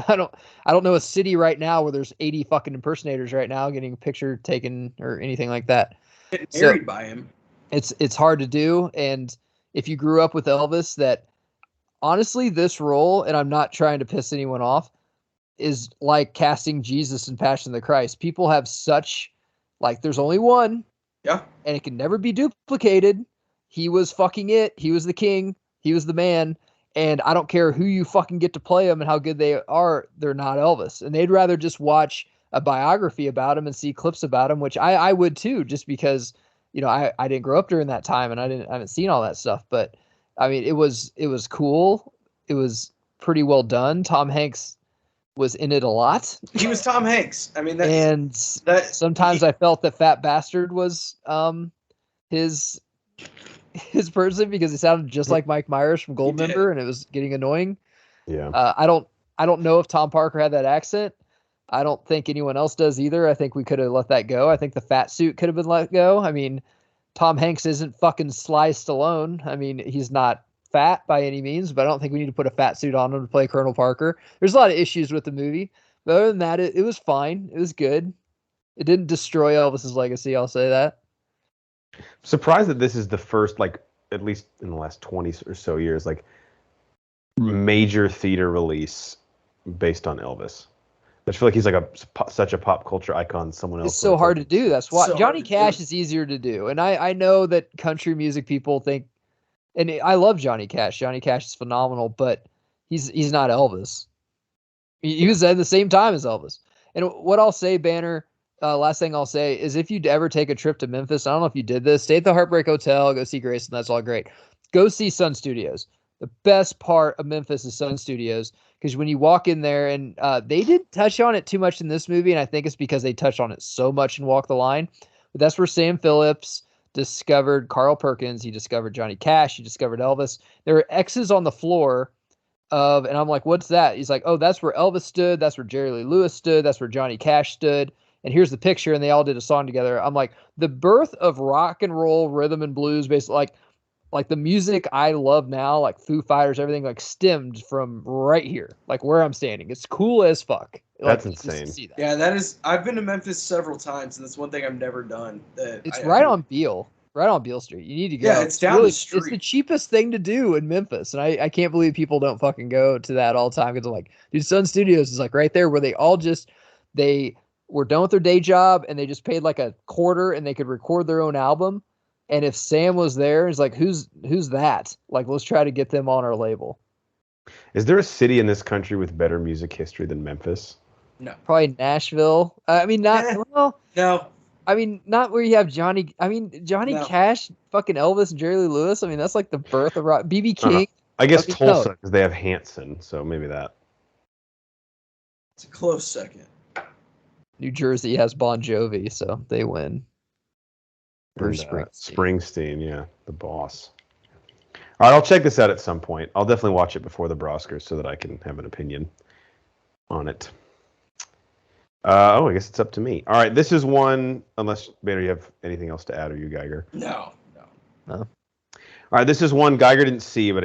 [SPEAKER 3] I don't know a city right now where there's 80 fucking impersonators right now getting a picture taken or anything like that.
[SPEAKER 2] Getting married by him.
[SPEAKER 3] It's hard to do. And if you grew up with Elvis, that honestly, this role, and I'm not trying to piss anyone off, is like casting Jesus in Passion of the Christ. People have such, there's only one.
[SPEAKER 2] Yeah.
[SPEAKER 3] And it can never be duplicated. He was fucking it. He was the king. He was the man. And I don't care who you fucking get to play him and how good they are. They're not Elvis. And they'd rather just watch a biography about him and see clips about him, which I would too, just because, I didn't grow up during that time and I haven't seen all that stuff. But I mean, it was cool. It was pretty well done. Tom Hanks was in it a lot.
[SPEAKER 2] He was Tom Hanks. I mean,
[SPEAKER 3] sometimes I felt that Fat Bastard was his person because he sounded just like Mike Myers from Goldmember, and it was getting annoying.
[SPEAKER 1] Yeah.
[SPEAKER 3] I don't know if Tom Parker had that accent. I don't think anyone else does either. I think we could have let that go. I think the fat suit could have been let go. I mean, Tom Hanks isn't fucking Sly Stallone. I mean, he's not fat by any means, but I don't think we need to put a fat suit on him to play Colonel Parker. There's a lot of issues with the movie, but other than that, it was fine. It was good. It didn't destroy Elvis's legacy. I'll say that.
[SPEAKER 1] Surprised that this is the first, at least in the last 20 or so years, major theater release based on Elvis. I feel like he's such a pop culture icon. Someone else.
[SPEAKER 3] It's so hard to do. That's why Johnny Cash is easier to do. And I know that country music people think, and I love Johnny Cash. Johnny Cash is phenomenal, but he's not Elvis. He was at the same time as Elvis. And what I'll say, Banner, last thing I'll say is if you'd ever take a trip to Memphis, I don't know if you did this, stay at the Heartbreak Hotel, go see Grayson. That's all great. Go see Sun Studios. The best part of Memphis is Sun Studios, because when you walk in there, and they didn't touch on it too much in this movie, and I think it's because they touched on it so much in Walk the Line. But that's where Sam Phillips discovered Carl Perkins. He discovered Johnny Cash. He discovered Elvis. There were X's on the floor and I'm like, what's that? He's like, oh, that's where Elvis stood. That's where Jerry Lee Lewis stood. That's where Johnny Cash stood. And here's the picture, and they all did a song together. I'm like, the birth of rock and roll, rhythm and blues, basically, like the music I love now, like Foo Fighters, everything, stemmed from right here, where I'm standing. It's cool as fuck.
[SPEAKER 1] That's insane.
[SPEAKER 2] See that. Yeah, that is. I've been to Memphis several times, and that's one thing I've never done.
[SPEAKER 3] It's on Beale Street. You need to go.
[SPEAKER 2] Yeah, it's down the street.
[SPEAKER 3] It's the cheapest thing to do in Memphis, and I can't believe people don't fucking go to that all the time because I'm like, dude, Sun Studios is right there where they all they were done with their day job and they just paid a quarter and they could record their own album. And if Sam was there, he's like, who's that? Let's try to get them on our label.
[SPEAKER 1] Is there a city in this country with better music history than Memphis?
[SPEAKER 2] No.
[SPEAKER 3] Probably Nashville. I mean, well,
[SPEAKER 2] no.
[SPEAKER 3] I mean, not where you have Johnny Cash, fucking Elvis, and Jerry Lee Lewis. I mean, that's the birth of rock. B.B. King.
[SPEAKER 1] I guess Tulsa, because they have Hanson, so maybe that.
[SPEAKER 2] It's a close second.
[SPEAKER 3] New Jersey has Bon Jovi, so they win.
[SPEAKER 1] Bruce Springsteen, yeah, the boss. All right, I'll check this out at some point. I'll definitely watch it before the Oscars so that I can have an opinion on it. I guess it's up to me. All right, this is one. Unless Banner, you have anything else to add, or you, Geiger?
[SPEAKER 2] No.
[SPEAKER 1] All right, this is one Geiger didn't see, but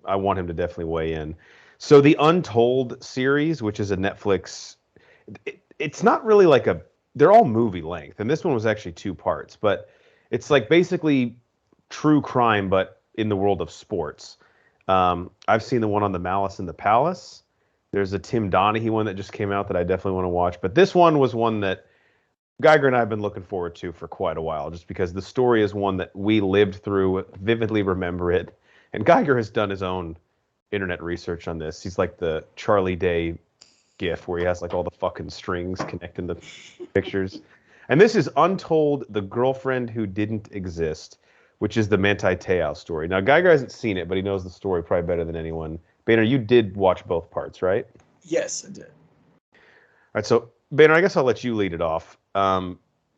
[SPEAKER 1] I want him to definitely weigh in. So the Untold series, which is a Netflix, it's not really like they're all movie length, and this one was actually 2 parts, but it's like basically true crime, but in the world of sports. I've seen the one on the Malice in the Palace. There's a Tim Donaghy one that just came out that I definitely want to watch, but this one was one that Geiger and I have been looking forward to for quite a while, just because the story is one that we lived through, vividly remember it. And Geiger has done his own internet research on this. He's like the Charlie Day gif where he has like all the fucking strings connecting the pictures. And this is Untold, The Girlfriend Who Didn't Exist, which is the Manti Te'o story. Now, Geiger hasn't seen it, but he knows the story probably better than anyone. Banner, you did watch both parts, right?
[SPEAKER 2] Yes, I did.
[SPEAKER 1] All right, so Banner, I guess I'll let you lead it off.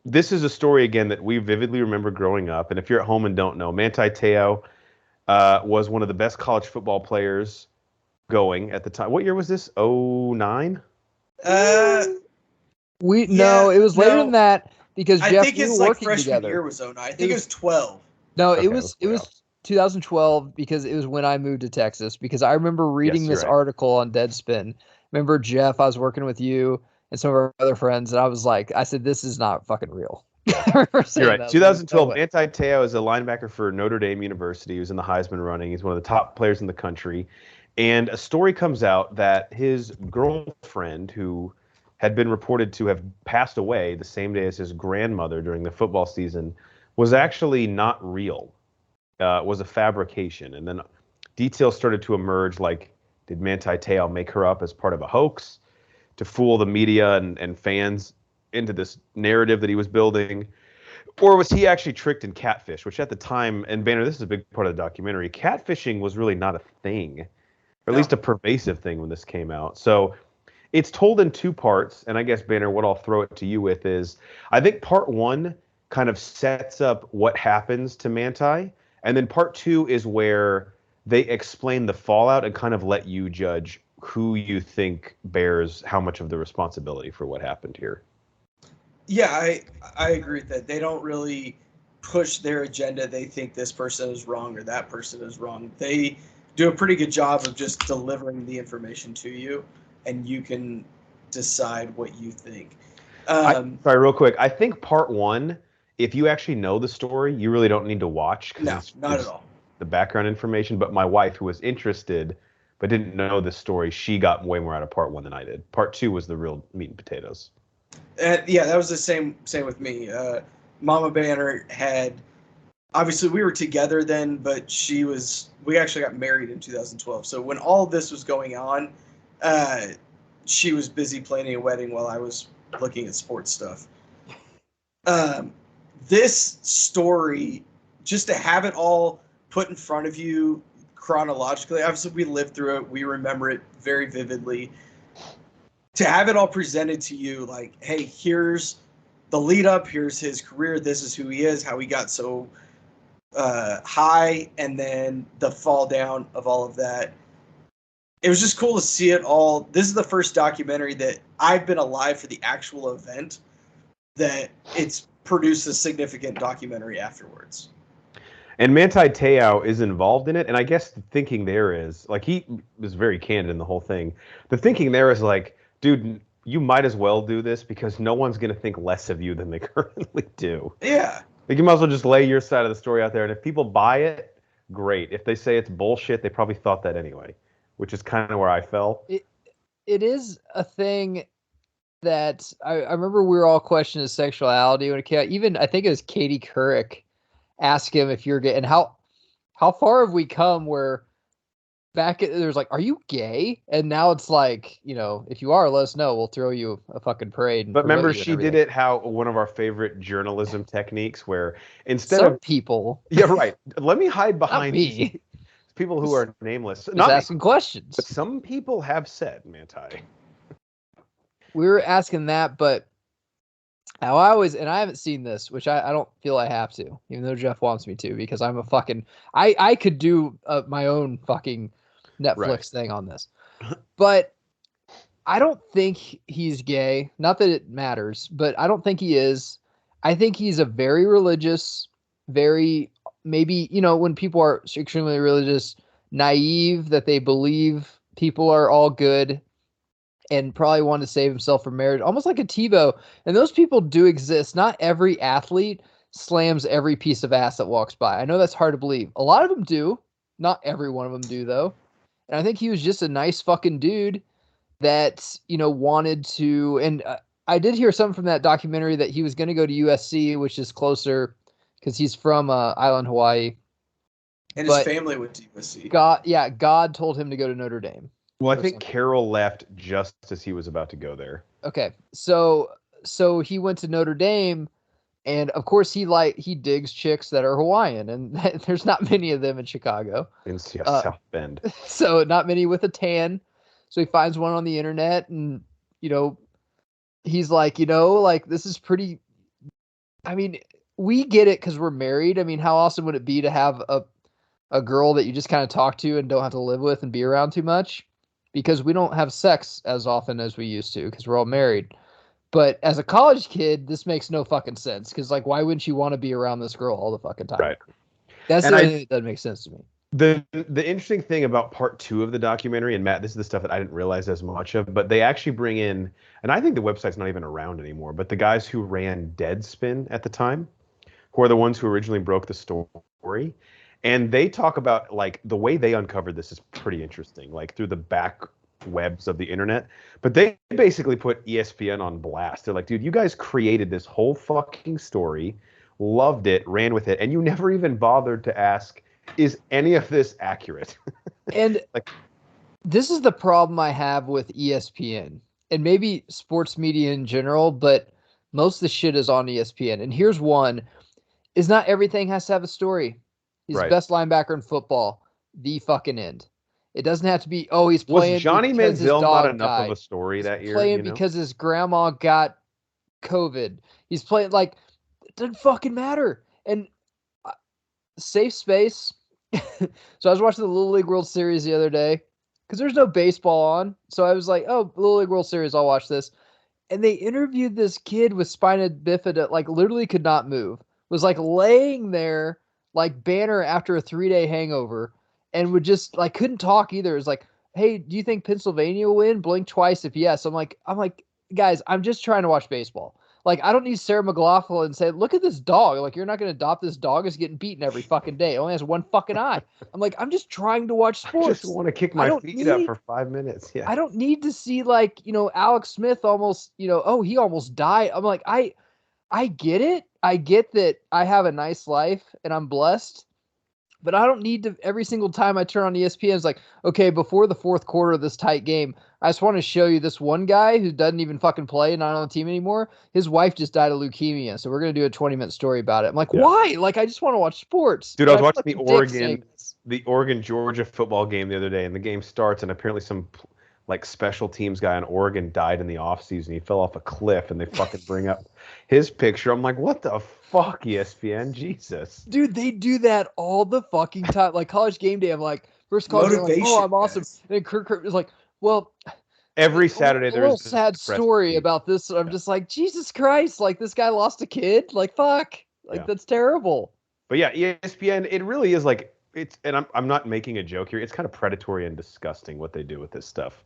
[SPEAKER 1] This is a story, again, that we vividly remember growing up. And if you're at home and don't know, Manti Te'o was one of the best college football players going at the time. What year was this? 09?
[SPEAKER 3] It was later than that because
[SPEAKER 2] I
[SPEAKER 3] Jeff,
[SPEAKER 2] think
[SPEAKER 3] we
[SPEAKER 2] his
[SPEAKER 3] were working
[SPEAKER 2] freshman
[SPEAKER 3] together.
[SPEAKER 2] year was 09. I think it was 12.
[SPEAKER 3] No,
[SPEAKER 1] Okay,
[SPEAKER 3] it was 2012 because it was when I moved to Texas. Because I remember reading
[SPEAKER 1] Yes, you're
[SPEAKER 3] this
[SPEAKER 1] right.
[SPEAKER 3] article on Deadspin. Remember, Jeff, I was working with you and some of our other friends, and I said, this is not fucking real.
[SPEAKER 1] You're right. 2012, Manti Te'o is a linebacker for Notre Dame University. He was in the Heisman running. He's one of the top players in the country. And a story comes out that his girlfriend, who had been reported to have passed away the same day as his grandmother during the football season, was actually not real. Was a fabrication. And then details started to emerge like, did Manti Te'o make her up as part of a hoax to fool the media and fans into this narrative that he was building? Or was he actually tricked in catfish, which at the time, and Banner, this is a big part of the documentary, catfishing was really not a thing, or at least a pervasive thing when this came out. So it's told in 2 parts, and I guess, Banner, what I'll throw it to you with is, I think part 1 kind of sets up what happens to Manti, and then part 2 is where they explain the fallout and kind of let you judge who you think bears how much of the responsibility for what happened here.
[SPEAKER 2] Yeah, I agree with that. They don't really push their agenda. They think this person is wrong or that person is wrong. They do a pretty good job of just delivering the information to you, and you can decide what you think.
[SPEAKER 1] Sorry, real quick. I think part 1, if you actually know the story, you really don't need to watch.
[SPEAKER 2] No, not at all.
[SPEAKER 1] The background information, but my wife, who was interested but didn't know the story, she got way more out of part 1 than I did. Part 2 was the real meat and potatoes.
[SPEAKER 2] Yeah, that was the same with me. Mama Banner had, obviously we were together then, but we actually got married in 2012. So when all of this was going on, she was busy planning a wedding while I was looking at sports stuff. This story, just to have it all put in front of you chronologically, obviously we lived through it, we remember it very vividly. To have it all presented to you like, hey, here's the lead up, here's his career, this is who he is, how he got so high, and then the fall down of all of that. It was just cool to see it all. This is the first documentary that I've been alive for the actual event that it's produced a significant documentary afterwards. And
[SPEAKER 1] Manti Te'o is involved in it, and I guess the thinking there is, like, he was very candid in the whole thing. The thinking there is like, dude, you might as well do this because no one's going to think less of you than they currently do.
[SPEAKER 2] Yeah.
[SPEAKER 1] Like, you might as well just lay your side of the story out there, and if people buy it, great. If they say it's bullshit, they probably thought that anyway, which is kind of where I fell.
[SPEAKER 3] It is a thing that I remember we were all questioning his sexuality when it came out. Even, I think it was Katie Couric asked him if you're gay, and how far have we come where back there's like, are you gay? And now it's like, if you are, let us know. We'll throw you a fucking parade.
[SPEAKER 1] But remember, she did it how one of our favorite journalism techniques, where instead
[SPEAKER 3] some
[SPEAKER 1] of
[SPEAKER 3] people,
[SPEAKER 1] yeah, right. Let me hide behind
[SPEAKER 3] me.
[SPEAKER 1] People who are nameless,
[SPEAKER 3] just asking questions.
[SPEAKER 1] But some people have said, Manti.
[SPEAKER 3] We were asking that, but Now I always, and I haven't seen this, which I don't feel I have to, even though Jeff wants me to, because I'm a fucking, I could do my own fucking Netflix thing on this, but I don't think he's gay. Not that it matters, but I don't think he is. I think he's a very religious, very, maybe, when people are extremely religious, naive that they believe people are all good and probably want to save himself from marriage, almost like a Tebow. And those people do exist. Not every athlete slams every piece of ass that walks by. I know that's hard to believe. A lot of them do. Not every one of them do, though. And I think he was just a nice fucking dude that, wanted to. And I did hear something from that documentary that he was going to go to USC, which is closer because he's from Island, Hawaii.
[SPEAKER 2] And his family went to USC.
[SPEAKER 3] God told him to go to Notre Dame.
[SPEAKER 1] Well, I think Carroll left just as he was about to go there.
[SPEAKER 3] Okay, so he went to Notre Dame, and of course he digs chicks that are Hawaiian, and there's not many of them in Chicago.
[SPEAKER 1] In South Bend.
[SPEAKER 3] So not many with a tan. So he finds one on the internet, and he's like, this is pretty. I mean, we get it because we're married. I mean, how awesome would it be to have a girl that you just kind of talk to and don't have to live with and be around too much? Because we don't have sex as often as we used to because we're all married. But as a college kid, this makes no fucking sense because, why wouldn't you want to be around this girl all the fucking time?
[SPEAKER 1] Right.
[SPEAKER 3] That's the only thing that doesn't make sense to me.
[SPEAKER 1] The interesting thing about part 2 of the documentary, and Matt, this is the stuff that I didn't realize as much of, but they actually bring in, and I think the website's not even around anymore, but the guys who ran Deadspin at the time, who are the ones who originally broke the story. And they talk about, the way they uncovered this is pretty interesting, through the back webs of the internet. But they basically put ESPN on blast. They're like, dude, you guys created this whole fucking story, loved it, ran with it, and you never even bothered to ask, is any of this accurate?
[SPEAKER 3] And this is the problem I have with ESPN, and maybe sports media in general, but most of the shit is on ESPN. And here's one, is not everything has to have a story. He's the best linebacker in football. The fucking end. It doesn't have to be, he's playing.
[SPEAKER 1] Was Johnny Manziel not enough of a story that year?
[SPEAKER 3] Playing because his grandma got COVID. He's playing it doesn't fucking matter. And safe space. So I was watching the Little League World Series the other day because there's no baseball on. So I was like, Little League World Series, I'll watch this. And they interviewed this kid with spina bifida, literally could not move. Was laying there Banner after a 3-day hangover and would just couldn't talk either. It was hey, do you think Pennsylvania will win? Blink twice if yes. I'm like, guys, I'm just trying to watch baseball. I don't need Sarah McLachlan and say, look at this dog. You're not going to adopt this dog. It's getting beaten every fucking day. It only has one fucking eye. I'm I'm just trying to watch sports.
[SPEAKER 1] I just want to kick my feet up for 5 minutes. Yeah.
[SPEAKER 3] I don't need to see Alex Smith almost, he almost died. I'm I get it. I get that I have a nice life and I'm blessed, but I don't need to every single time I turn on ESPN. It's okay, before the fourth quarter of this tight game, I just want to show you this one guy who doesn't even fucking play, not on the team anymore. His wife just died of leukemia, so we're going to do a 20-minute story about it. I'm why? I just want to watch sports.
[SPEAKER 1] Dude, I was watching the Oregon-Georgia football game the other day, and the game starts, and apparently some special teams guy in Oregon died in the offseason. He fell off a cliff, and they fucking bring up his picture. I'm what the fuck, ESPN? Jesus.
[SPEAKER 3] Dude, they do that all the fucking time. College game day, I'm first college, I'm awesome. And then Kirk is well,
[SPEAKER 1] every Saturday there's
[SPEAKER 3] a sad story about this. I'm just Jesus Christ, this guy lost a kid. Fuck. That's terrible.
[SPEAKER 1] But yeah, ESPN, it really is it's, and I'm not making a joke here. It's kind of predatory and disgusting what they do with this stuff.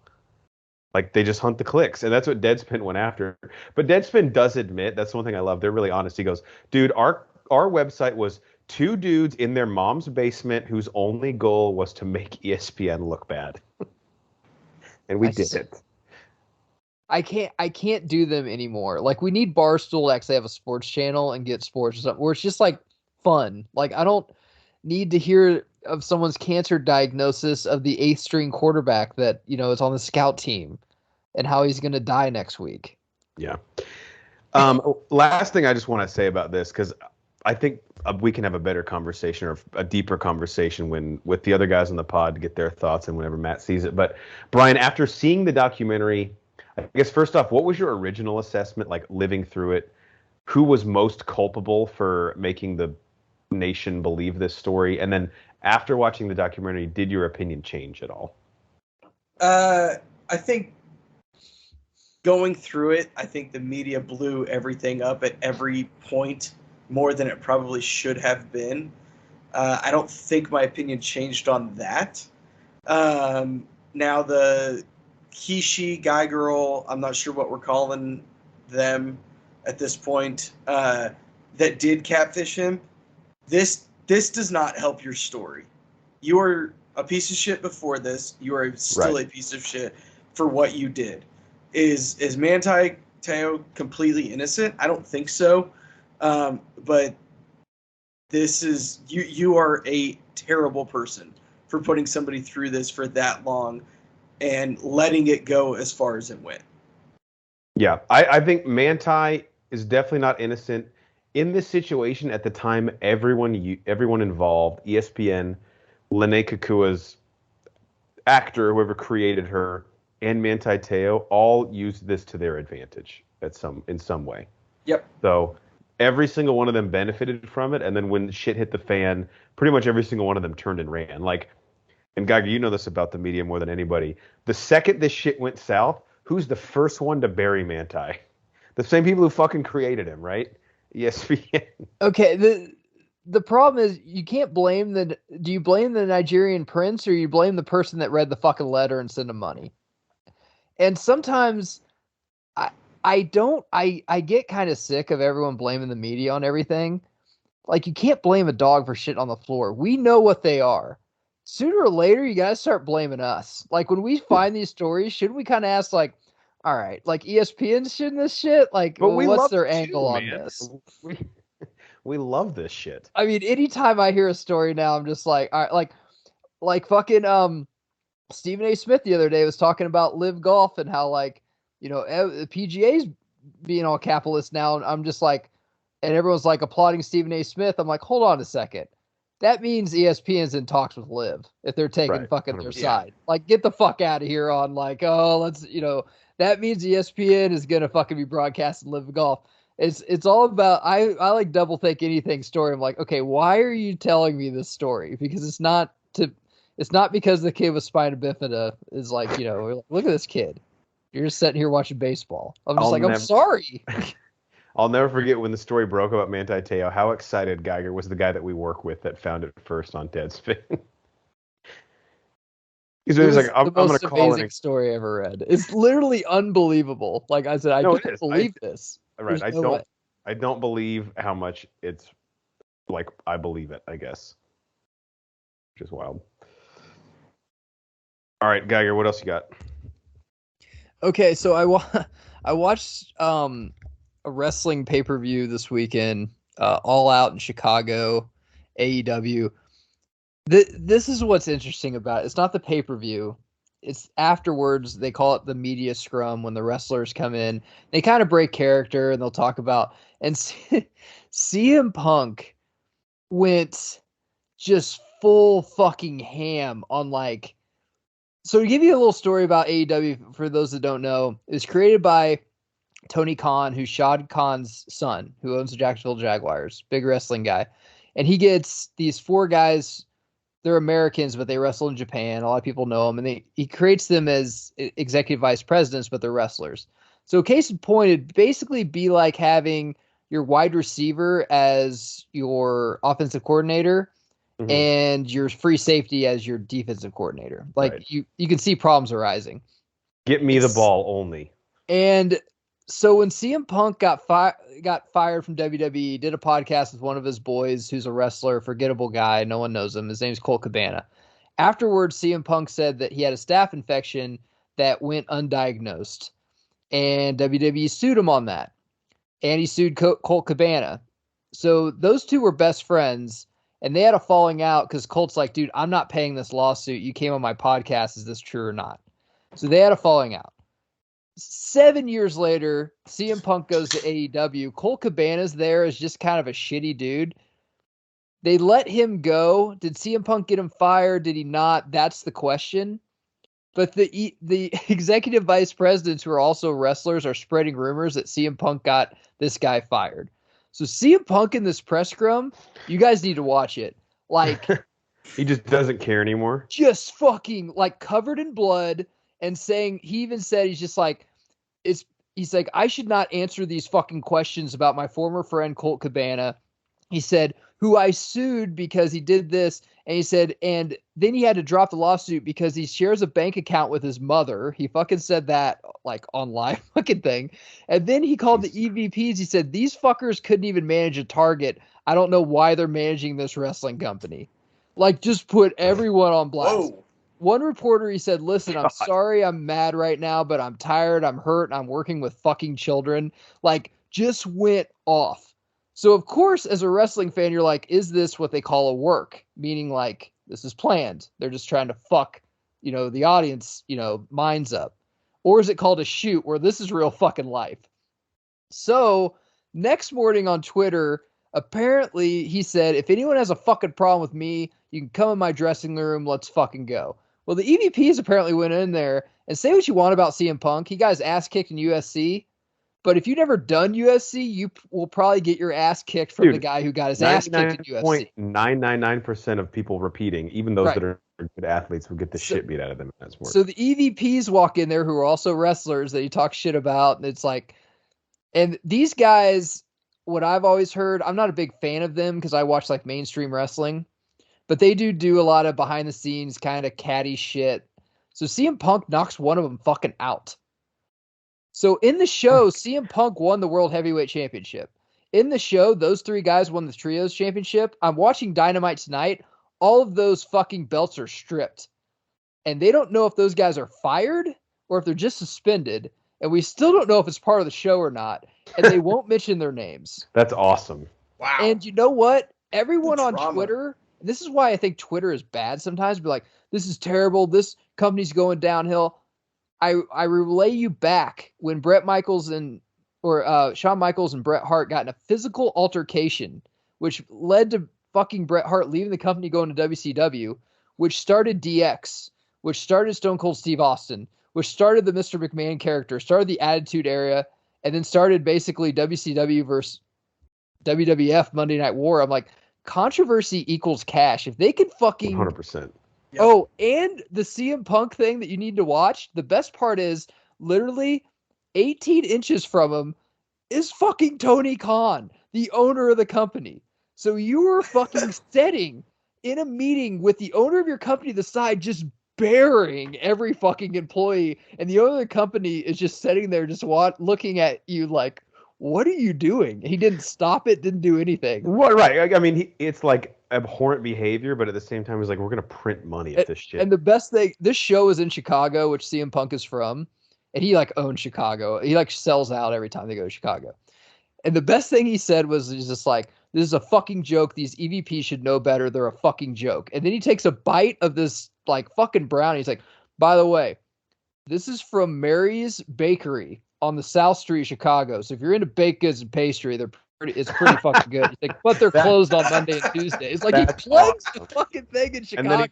[SPEAKER 1] They just hunt the clicks, and that's what Deadspin went after. But Deadspin does admit, that's one thing I love. They're really honest. He goes, dude, our website was 2 dudes in their mom's basement whose only goal was to make ESPN look bad. And we did it.
[SPEAKER 3] I can't do them anymore. We need Barstool to actually have a sports channel and get sports or something where it's just fun. I don't need to hear of someone's cancer diagnosis of the 8th string quarterback that, is on the scout team and how he's going to die next week.
[SPEAKER 1] Yeah. Last thing I just want to say about this, because I think we can have a better conversation or a deeper conversation with the other guys on the pod to get their thoughts and whenever Matt sees it. But Brian, after seeing the documentary, I guess first off, what was your original assessment, living through it? who was most culpable for making the nation believe this story? And then after watching the documentary, did your opinion change at all?
[SPEAKER 2] I think going through it, I think the media blew everything up at every point more than it probably should have been. I don't think my opinion changed on that. Now the he, she, guy, girl, I'm not sure what we're calling them at this point, that did catfish him, this does not help your story. You are a piece of shit before this. You are still a piece of shit for what you did. Is Manti Te'o completely innocent? I don't think so. But this is you are a terrible person for putting somebody through this for that long and letting it go as far as it went.
[SPEAKER 1] Yeah, I think Manti is definitely not innocent. In this situation at the time, everyone involved, ESPN, Lene Kakua's actor, whoever created her, and Manti Te'o all used this to their advantage in some way.
[SPEAKER 2] Yep.
[SPEAKER 1] So every single one of them benefited from it, and then when shit hit the fan, pretty much every single one of them turned and ran. And Geiger, you know this about the media more than anybody. The second this shit went south, who's the first one to bury Manti? The same people who fucking created him, right? ESPN.
[SPEAKER 3] Okay, the problem is you can't blame do you blame the Nigerian prince or you blame the person that read the fucking letter and sent him money? And sometimes I get kind of sick of everyone blaming the media on everything. Like, you can't blame a dog for shit on the floor. We know what they are. Sooner or later, you gotta start blaming us. Like, when we find these stories, shouldn't we kind of ask, like, all right, like, ESPN's shitting this shit? Like,
[SPEAKER 1] But we
[SPEAKER 3] what's
[SPEAKER 1] love
[SPEAKER 3] their
[SPEAKER 1] it
[SPEAKER 3] angle
[SPEAKER 1] too,
[SPEAKER 3] on
[SPEAKER 1] man.
[SPEAKER 3] this?
[SPEAKER 1] We love this shit.
[SPEAKER 3] I mean, anytime I hear a story now, I'm just like, all right, like fucking Stephen A. Smith the other day was talking about Live Golf and how, like, the PGA's being all capitalist now. And I'm just like, and everyone's like applauding Stephen A. Smith. I'm like, hold on a second. That means ESPN's in talks with Live if they're taking fucking their side. Like, get the fuck out of here on, like, oh, let's, that means ESPN is going to fucking be broadcasting Live Golf. It's all about, I like double think anything story. I'm like, okay, why are you telling me this story? Because it's not because the kid with spina bifida is like, look at this kid. You're just sitting here watching baseball. I'm just I'm sorry.
[SPEAKER 1] I'll never forget when the story broke about Manti Te'o, how excited Geiger was, the guy that we work with that found it first on Deadspin. He's like, I'm going to call it.
[SPEAKER 3] Story I ever read. It's literally unbelievable. Like I said, I can't believe this.
[SPEAKER 1] Right. I don't believe how much it's like, I believe it, I guess. Which is wild. All right, Geiger, what else you got?
[SPEAKER 3] Okay, so I watched a wrestling pay-per-view this weekend, All Out in Chicago, AEW. This is what's interesting about it. It's not the pay-per-view. It's afterwards. They call it the media scrum when the wrestlers come in. They kind of break character and they'll talk about. And CM Punk went just full fucking ham on, like. So to give you a little story about AEW, for those that don't know, it was created by Tony Khan, who's Shad Khan's son, who owns the Jacksonville Jaguars, big wrestling guy. And he gets these 4 guys. They're Americans, but they wrestle in Japan. A lot of people know them. And he creates them as executive vice presidents, but they're wrestlers. So case in point, it'd basically be like having your wide receiver as your offensive coordinator, and your free safety as your defensive coordinator. Like, right. You can see problems arising.
[SPEAKER 1] Get me the ball only.
[SPEAKER 3] And so when CM Punk got fired from WWE, did a podcast with one of his boys who's a wrestler, forgettable guy. No one knows him. His name's Colt Cabana. Afterwards, CM Punk said that he had a staph infection that went undiagnosed. And WWE sued him on that. And he sued Colt Cabana. So those two were best friends. And they had a falling out because Colt's like, dude, I'm not paying this lawsuit. You came on my podcast. Is this true or not? So they had a falling out. 7 years later, CM Punk goes to AEW. Colt Cabana's there as just kind of a shitty dude. They let him go. Did CM Punk get him fired? Did he not? That's the question. But the executive vice presidents who are also wrestlers are spreading rumors that CM Punk got this guy fired. So CM Punk in this press scrum, you guys need to watch it. Like
[SPEAKER 1] he just doesn't care anymore.
[SPEAKER 3] Just fucking like covered in blood and saying he even said he's just like he's like, I should not answer these fucking questions about my former friend Colt Cabana. He said, who I sued because he did this. And he said, and then he had to drop the lawsuit because he shares a bank account with his mother. He fucking said that like on live fucking thing. And then he called the EVPs. He said, these fuckers couldn't even manage a target. I don't know why they're managing this wrestling company. Like, just put everyone on blast. Whoa. One reporter, he said, listen, I'm sorry I'm mad right now, but I'm tired, I'm hurt, and I'm working with fucking children. Like, just went off. So, of course, as a wrestling fan, you're like, is this what they call a work? Meaning, like, this is planned. They're just trying to fuck, the audience, minds up. Or is it called a shoot where this is real fucking life? So, next morning on Twitter, apparently he said, if anyone has a fucking problem with me, you can come in my dressing room. Let's fucking go. Well, the EVPs apparently went in there, and say what you want about CM Punk. He got his ass kicked in USC. But if you've never done USC, you will probably get your ass kicked from the guy who got his ass kicked in USC.
[SPEAKER 1] 99.999% of people repeating, even those that are good athletes, will get the shit beat out of them in that sport.
[SPEAKER 3] So the EVPs walk in there who are also wrestlers that you talk shit about. And it's like, and these guys, what I've always heard, I'm not a big fan of them because I watch like mainstream wrestling. But they do a lot of behind the scenes kind of catty shit. So CM Punk knocks one of them fucking out. So in the show, CM Punk won the World Heavyweight Championship. In the show, those three guys won the Trios Championship. I'm watching Dynamite tonight. All of those fucking belts are stripped. And they don't know if those guys are fired or if they're just suspended. And we still don't know if it's part of the show or not. And they won't mention their names.
[SPEAKER 1] That's awesome.
[SPEAKER 2] Wow.
[SPEAKER 3] And you know what? Everyone on Twitter... This is why I think Twitter is bad sometimes. Be like, this is terrible. This company's going downhill. I relay you back when Shawn Michaels and Bret Hart got in a physical altercation, which led to fucking Bret Hart leaving the company, going to WCW, which started DX, which started Stone Cold Steve Austin, which started the Mr. McMahon character, started the Attitude Era, and then started basically WCW versus WWF Monday Night War. I'm like, controversy equals cash. If they can fucking
[SPEAKER 1] 100%.
[SPEAKER 3] Yep. Oh, and the CM Punk thing that you need to watch. The best part is literally 18 inches from him is fucking Tony Khan, the owner of the company. So you were fucking sitting in a meeting with the owner of your company to the side, just burying every fucking employee, and the owner of the company is just sitting there, just looking at you like, what are you doing? He didn't stop it, didn't do anything.
[SPEAKER 1] What? Right. I mean, it's like abhorrent behavior, but at the same time, he's like, we're going to print money at this shit.
[SPEAKER 3] And the best thing, this show is in Chicago, which CM Punk is from, and he like owns Chicago. He like sells out every time they go to Chicago. And the best thing he said was he's just like, this is a fucking joke. These EVPs should know better. They're a fucking joke. And then he takes a bite of this like fucking brownie. He's like, by the way, this is from Mary's Bakery on the South Street of Chicago. So if you're into baked goods and pastry, it's pretty fucking good. He's like, but they're closed on Monday and Tuesday. It's like he plugs the fucking thing in Chicago.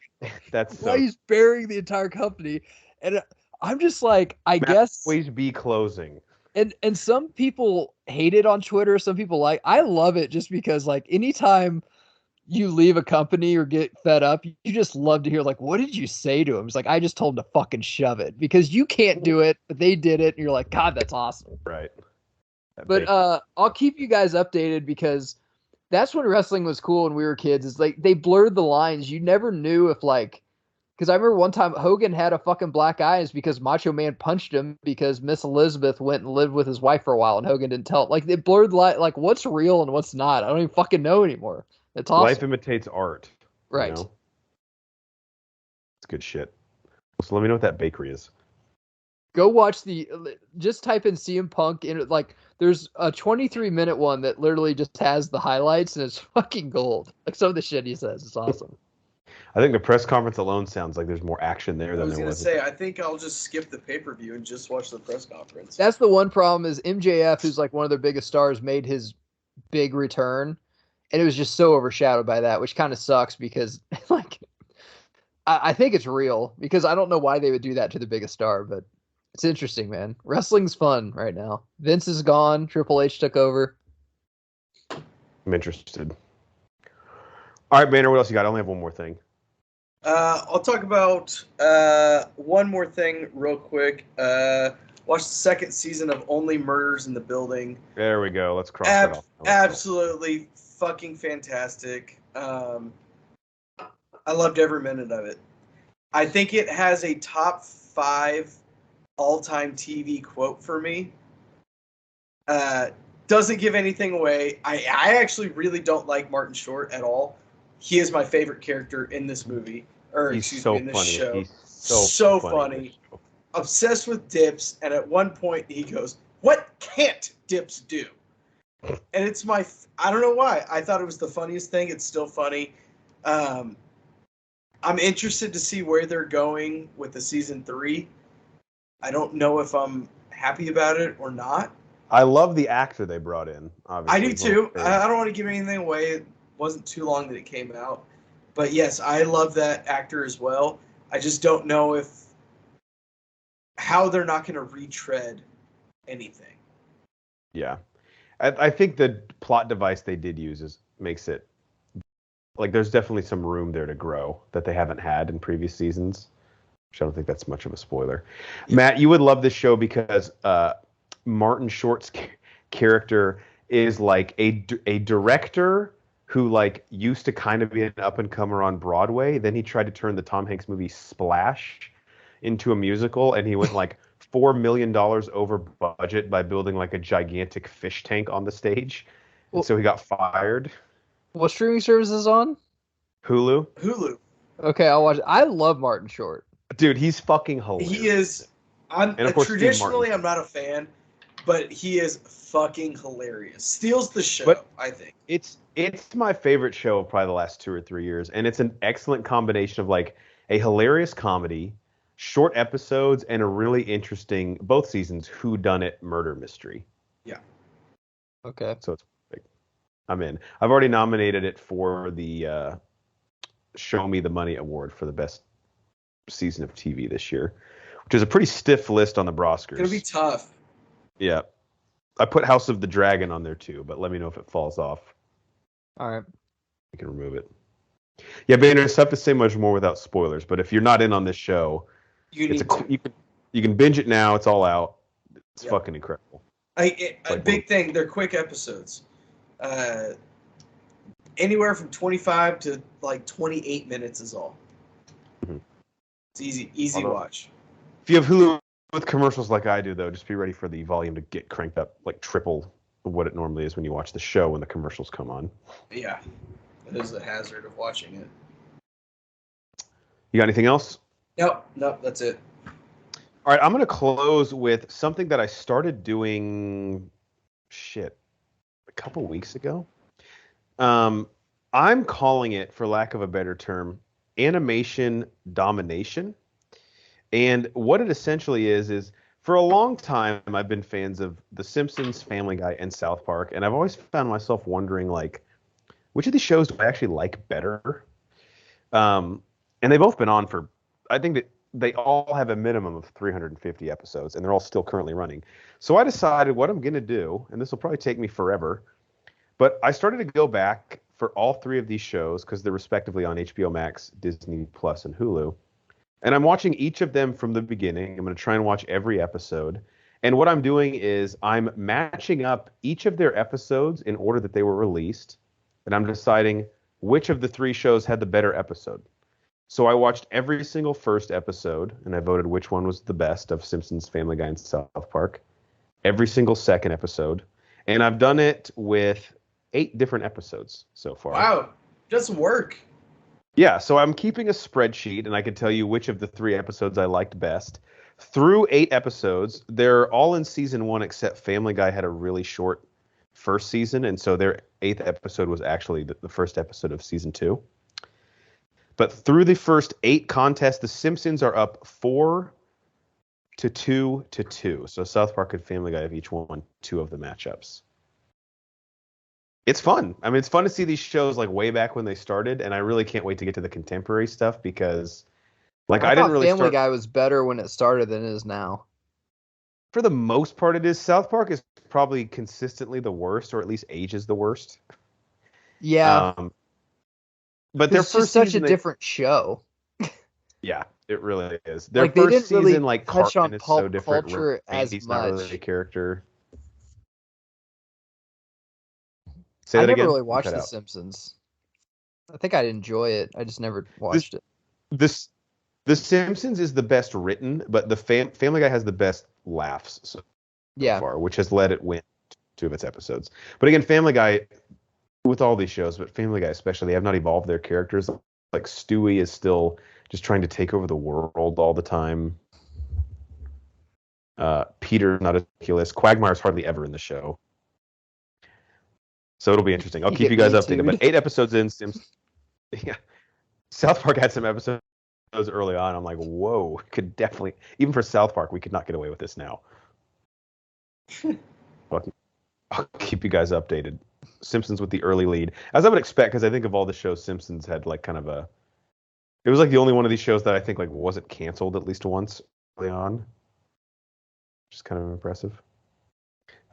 [SPEAKER 3] He's burying the entire company. And I'm just like, I guess
[SPEAKER 1] always be closing.
[SPEAKER 3] And some people hate it on Twitter. Some people I love it just because like anytime you leave a company or get fed up, you just love to hear like, what did you say to him? It's like, I just told him to fucking shove it because you can't do it, but they did it. And you're like, God, that's awesome.
[SPEAKER 1] Right.
[SPEAKER 3] But I'll keep you guys updated because that's when wrestling was cool when we were kids. It's like they blurred the lines. You never knew if like, because I remember one time Hogan had a fucking black eye is because Macho Man punched him because Miss Elizabeth went and lived with his wife for a while and Hogan didn't tell. Like they blurred the line, like what's real and what's not. I don't even fucking know anymore. It's awesome.
[SPEAKER 1] Life imitates art.
[SPEAKER 3] Right.
[SPEAKER 1] You know? It's good shit. So let me know what that bakery is.
[SPEAKER 3] Go watch just type in CM Punk in like there's a 23-minute one that literally just has the highlights and it's fucking gold. Like some of the shit he says, it's awesome.
[SPEAKER 1] I think the press conference alone sounds like there's more action there than there was.
[SPEAKER 2] I was going to say, I think I'll just skip the pay-per-view and just watch the press conference.
[SPEAKER 3] That's the one problem is MJF, who's like one of their biggest stars, made his big return. And it was just so overshadowed by that, which kind of sucks because like I think it's real because I don't know why they would do that to the biggest star, but it's interesting, man. Wrestling's fun right now. Vince is gone. Triple H took over.
[SPEAKER 1] I'm interested. All right, Banner, what else you got? I only have one more thing.
[SPEAKER 2] I'll talk about one more thing real quick. Watch the second season of Only Murders in the Building.
[SPEAKER 1] There we go. Let's cross that off.
[SPEAKER 2] Absolutely fucking fantastic. I loved every minute of it. I think it has a top 5 all-time TV quote for me. Doesn't give anything away. I actually really don't like Martin Short at all. He is my favorite character in this movie, or
[SPEAKER 1] He's
[SPEAKER 2] excuse
[SPEAKER 1] so
[SPEAKER 2] me, in this
[SPEAKER 1] funny.
[SPEAKER 2] show.
[SPEAKER 1] He's
[SPEAKER 2] so funny. Obsessed with dips, and at one point he goes, "What can't dips do?" And it's I don't know why. I thought it was the funniest thing. It's still funny. I'm interested to see where they're going with the season 3. I don't know if I'm happy about it or not.
[SPEAKER 1] I love the actor they brought in. Obviously,
[SPEAKER 2] I do too. I don't want to give anything away. It wasn't too long that it came out. But yes, I love that actor as well. I just don't know how they're not going to retread anything.
[SPEAKER 1] Yeah. I think the plot device they did use makes it like there's definitely some room there to grow that they haven't had in previous seasons. Which I don't think that's much of a spoiler. Yeah. Matt, you would love this show because Martin Short's character is like a director who like used to kind of be an up-and-comer on Broadway. Then he tried to turn the Tom Hanks movie Splash into a musical, and he went like $4 million over budget by building like a gigantic fish tank on the stage. And so he got fired.
[SPEAKER 3] What streaming service is on?
[SPEAKER 1] Hulu.
[SPEAKER 3] Okay, I'll watch it. I love Martin Short.
[SPEAKER 1] Dude, he's fucking hilarious.
[SPEAKER 2] He is. Traditionally, I'm not a fan, but he is fucking hilarious. Steals the show, I think.
[SPEAKER 1] It's my favorite show of probably the last 2 or 3 years, and it's an excellent combination of like a hilarious comedy, short episodes, and a really interesting, both seasons, whodunit murder mystery.
[SPEAKER 2] Yeah.
[SPEAKER 3] Okay.
[SPEAKER 1] So it's perfect. I'm in. I've already nominated it for the Show Me the Money Award for the best season of TV this year, which is a pretty stiff list on the Broskers.
[SPEAKER 2] It's gonna be tough.
[SPEAKER 1] Yeah. I put House of the Dragon on there too, but let me know if it falls off.
[SPEAKER 3] All right.
[SPEAKER 1] You can remove it. Yeah, Banner, it's tough to say much more without spoilers, but if you're not in on this show, you can binge it now. It's all out. It's fucking incredible.
[SPEAKER 2] A big thing. They're quick episodes. Anywhere from 25 to like 28 minutes is all. Mm-hmm. It's easy watch.
[SPEAKER 1] If you have Hulu with commercials like I do, though, just be ready for the volume to get cranked up like triple what it normally is when you watch the show when the commercials come on.
[SPEAKER 2] Yeah, it is the hazard of watching it.
[SPEAKER 1] You got anything else?
[SPEAKER 2] Nope, that's it.
[SPEAKER 1] All right, I'm going to close with something that I started doing, a couple weeks ago. I'm calling it, for lack of a better term, animation domination. And what it essentially is for a long time, I've been fans of The Simpsons, Family Guy, and South Park. And I've always found myself wondering, like, which of these shows do I actually like better? And they've both been on for, I think that they all have a minimum of 350 episodes, and they're all still currently running. So I decided what I'm going to do, and this will probably take me forever, but I started to go back for all 3 of these shows because they're respectively on HBO Max, Disney Plus, and Hulu. And I'm watching each of them from the beginning. I'm going to try and watch every episode. And what I'm doing is I'm matching up each of their episodes in order that they were released, and I'm deciding which of the 3 shows had the better episode. So I watched every single first episode, and I voted which one was the best of Simpsons, Family Guy, and South Park. Every single second episode. And I've done it with 8 different episodes so far.
[SPEAKER 2] Wow. Does some work.
[SPEAKER 1] Yeah, so I'm keeping a spreadsheet, and I can tell you which of the 3 episodes I liked best. Through 8 episodes, they're all in season 1 except Family Guy had a really short first season, and so their 8th episode was actually the first episode of season 2. But through the first 8 contests, the Simpsons are up 4-2 to 2. So South Park and Family Guy have each won 2 of the matchups. It's fun. I mean, it's fun to see these shows like way back when they started, and I really can't wait to get to the contemporary stuff because Like
[SPEAKER 3] I
[SPEAKER 1] I didn't
[SPEAKER 3] thought
[SPEAKER 1] really
[SPEAKER 3] Family
[SPEAKER 1] start.
[SPEAKER 3] Guy was better when it started than it is now.
[SPEAKER 1] For the most part, it is. South Park is probably consistently the worst, or at least ages the worst.
[SPEAKER 3] Yeah,
[SPEAKER 1] But their
[SPEAKER 3] because it's just
[SPEAKER 1] first
[SPEAKER 3] such a
[SPEAKER 1] season,
[SPEAKER 3] different show.
[SPEAKER 1] yeah, it really is. Their
[SPEAKER 3] Like they
[SPEAKER 1] first
[SPEAKER 3] didn't really
[SPEAKER 1] season, like
[SPEAKER 3] touch on
[SPEAKER 1] Cartman is so
[SPEAKER 3] pulp
[SPEAKER 1] different.
[SPEAKER 3] culture as
[SPEAKER 1] Randy's not really a
[SPEAKER 3] much.
[SPEAKER 1] character. Say
[SPEAKER 3] I
[SPEAKER 1] that
[SPEAKER 3] never
[SPEAKER 1] again.
[SPEAKER 3] really
[SPEAKER 1] You
[SPEAKER 3] watched
[SPEAKER 1] cut
[SPEAKER 3] The
[SPEAKER 1] out.
[SPEAKER 3] Simpsons. I think I'd enjoy it. I just never
[SPEAKER 1] This,
[SPEAKER 3] watched it.
[SPEAKER 1] this, The Simpsons is the best written, but the Family Guy has the best laughs so
[SPEAKER 3] Yeah,
[SPEAKER 1] far, which has let it win 2 of its episodes. But again, Family Guy, with all these shows, but Family Guy especially, they have not evolved their characters. Like Stewie is still just trying to take over the world all the time. Peter's not ridiculous. Quagmire's hardly ever in the show. So it'll be interesting. I'll
[SPEAKER 3] you
[SPEAKER 1] keep
[SPEAKER 3] get
[SPEAKER 1] you guys
[SPEAKER 3] me
[SPEAKER 1] updated. But
[SPEAKER 3] too.
[SPEAKER 1] 8 episodes in, yeah, South Park had some episodes early on. I'm like, whoa, could definitely, even for South Park, we could not get away with this now. But I'll keep you guys updated. Simpsons with the early lead, as I would expect, because I think of all the shows, Simpsons had like kind of a. It was like the only one of these shows that I think like wasn't canceled at least once early on, which is kind of impressive.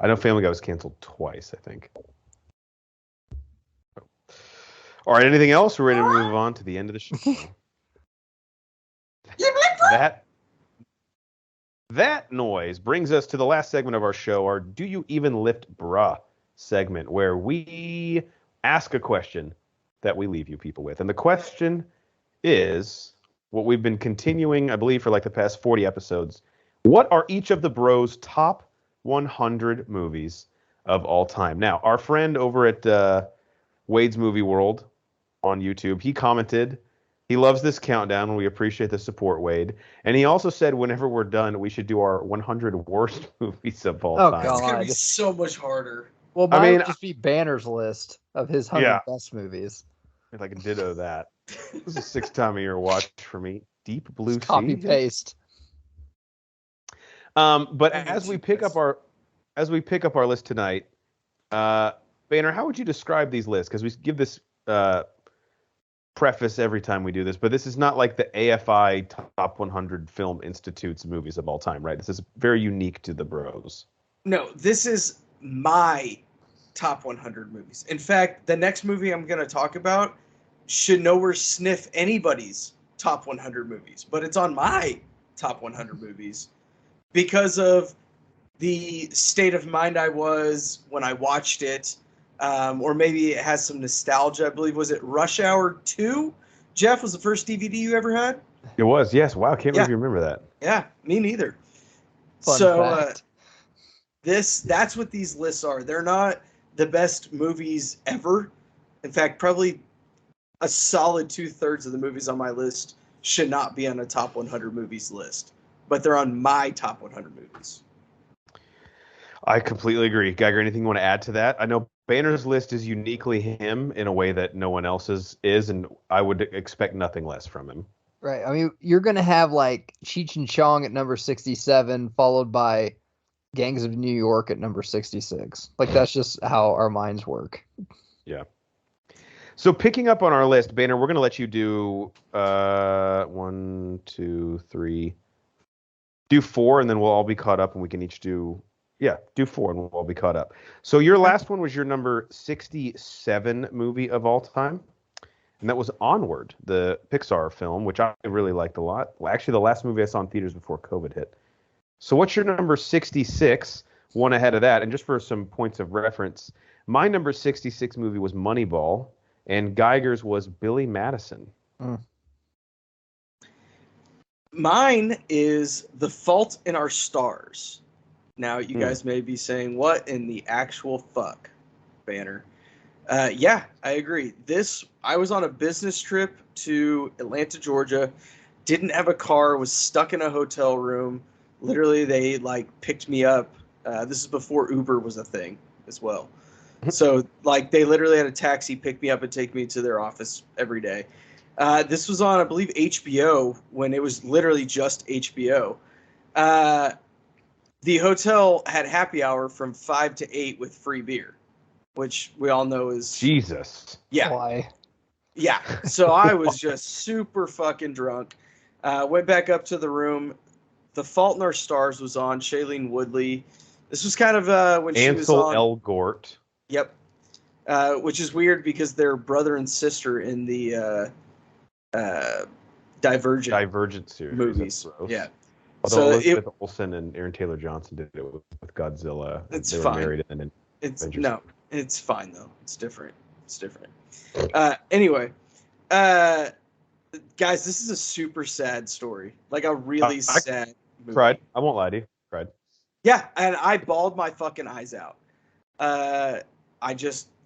[SPEAKER 1] I know Family Guy was canceled twice, I think. All right, anything else? We're ready to move on to the end of the show. That noise brings us to the last segment of our show, our Do You Even Lift Bruh segment, where we ask a question that we leave you people with. And the question is what we've been continuing, I believe, for like the past 40 episodes. What are each of the bros' top 100 movies of all time? Now, our friend over at Wade's Movie World on YouTube, he commented, he loves this countdown, and we appreciate the support, Wade. And he also said whenever we're done, we should do our 100 worst movies of all
[SPEAKER 3] Oh,
[SPEAKER 1] time.
[SPEAKER 2] It's gonna be
[SPEAKER 3] God.
[SPEAKER 2] so much harder.
[SPEAKER 3] Well,
[SPEAKER 1] I
[SPEAKER 3] mine
[SPEAKER 1] mean,
[SPEAKER 3] would just be Banner's list of his 100
[SPEAKER 1] Yeah.
[SPEAKER 3] best movies.
[SPEAKER 1] if I can ditto that. This is a 6th time a year watch for me. Deep Blue
[SPEAKER 3] Just copy
[SPEAKER 1] Sea.
[SPEAKER 3] paste.
[SPEAKER 1] But
[SPEAKER 2] I need
[SPEAKER 1] as we
[SPEAKER 2] to
[SPEAKER 1] pick
[SPEAKER 2] guess.
[SPEAKER 1] up our list tonight, Banner, how would you describe these lists? Because we give this preface every time we do this, but this is not like the AFI Top 100 Film Institute's movies of all time, right? This is very unique to the bros.
[SPEAKER 2] No, this is my top 100 movies. In fact, the next movie I'm going to talk about should nowhere sniff anybody's top 100 movies, but it's on my top 100 movies because of the state of mind I was when I watched it. Or maybe it has some nostalgia. I believe, was it Rush Hour 2? Jeff, was the first DVD you ever had?
[SPEAKER 1] It was, yes. Wow, can't believe
[SPEAKER 2] Yeah.
[SPEAKER 1] you remember that.
[SPEAKER 2] Yeah, me neither.
[SPEAKER 3] Fun
[SPEAKER 2] So
[SPEAKER 3] fact.
[SPEAKER 2] that's what these lists are. They're not the best movies ever. In fact, probably a solid 2/3 of the movies on my list should not be on a top 100 movies list, but they're on my top 100 movies.
[SPEAKER 1] I completely agree. Geiger, anything you want to add to that? I know Banner's list is uniquely him in a way that no one else's is, and I would expect nothing less from him.
[SPEAKER 3] Right. I mean, you're going to have like Cheech and Chong at number 67, followed by Gangs of New York at number 66. Like, that's just how our minds work.
[SPEAKER 1] Yeah. So picking up on our list, Banner, we're going to let you do 1, 2, 3. Do 4, and then we'll all be caught up, and we can each do 4, and we'll all be caught up. So your last one was your number 67 movie of all time, and that was Onward, the Pixar film, which I really liked a lot. Well, actually, the last movie I saw in theaters before COVID hit. So what's your number 66, one ahead of that? And just for some points of reference, my number 66 movie was Moneyball, and Geiger's was Billy Madison.
[SPEAKER 2] Mine is The Fault in Our Stars. Now, you guys may be saying, what in the actual fuck, Banner? Yeah, I agree. I was on a business trip to Atlanta, Georgia, didn't have a car, was stuck in a hotel room. Literally, they picked me up. This is before Uber was a thing as well. So they literally had a taxi pick me up and take me to their office every day. This was on, I believe, HBO when it was literally just HBO. The hotel had happy hour from 5 to 8 with free beer, which we all know is...
[SPEAKER 1] Jesus.
[SPEAKER 2] Yeah.
[SPEAKER 3] Why?
[SPEAKER 2] Yeah. So I was just super fucking drunk. Went back up to the room. The Fault in Our Stars was on. Shailene Woodley. This was kind of when she was
[SPEAKER 1] Ansel
[SPEAKER 2] on.
[SPEAKER 1] Elgort.
[SPEAKER 2] Yep. Which is weird because they're brother and sister in the Divergent
[SPEAKER 1] series.
[SPEAKER 2] movies. Yeah.
[SPEAKER 1] Although Elizabeth Olsen and Aaron Taylor Johnson did it with Godzilla.
[SPEAKER 2] It's
[SPEAKER 1] they
[SPEAKER 2] fine.
[SPEAKER 1] Were married and then
[SPEAKER 2] it's fine though. It's different. Anyway, guys, this is a super sad story. Like a really sad movie.
[SPEAKER 1] Cried. I won't lie to you. Cried.
[SPEAKER 2] Yeah, and I bawled my fucking eyes out.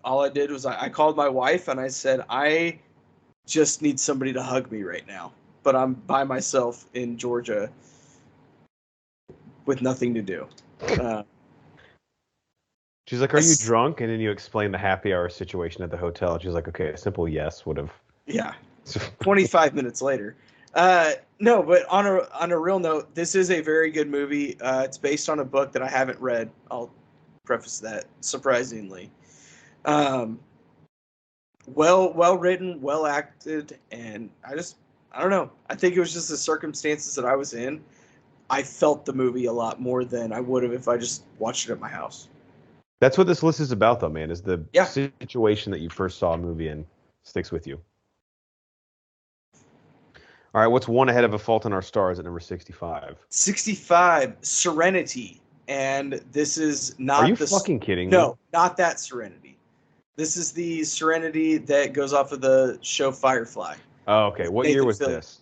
[SPEAKER 2] All I did was I called my wife and I said, I just need somebody to hug me right now. But I'm by myself in Georgia with nothing to do.
[SPEAKER 1] She's like, are you drunk? And then you explain the happy hour situation at the hotel. She's like, okay, a simple yes would have.
[SPEAKER 2] Yeah. 25 minutes later. No, but on a real note, this is a very good movie. It's based on a book that I haven't read. I'll preface that, surprisingly. Well written, well acted, and I don't know. I think it was just the circumstances that I was in. I felt the movie a lot more than I would have if I just watched it at my house.
[SPEAKER 1] That's what this list is about, though, man, is the situation that you first saw a movie in sticks with you. All right, what's one ahead of A Fault in Our Stars at number 65?
[SPEAKER 2] 65, Serenity. And this is not
[SPEAKER 1] Are you fucking kidding me?
[SPEAKER 2] No, not that Serenity. This is the Serenity that goes off of the show Firefly.
[SPEAKER 1] Oh, okay. What year was this?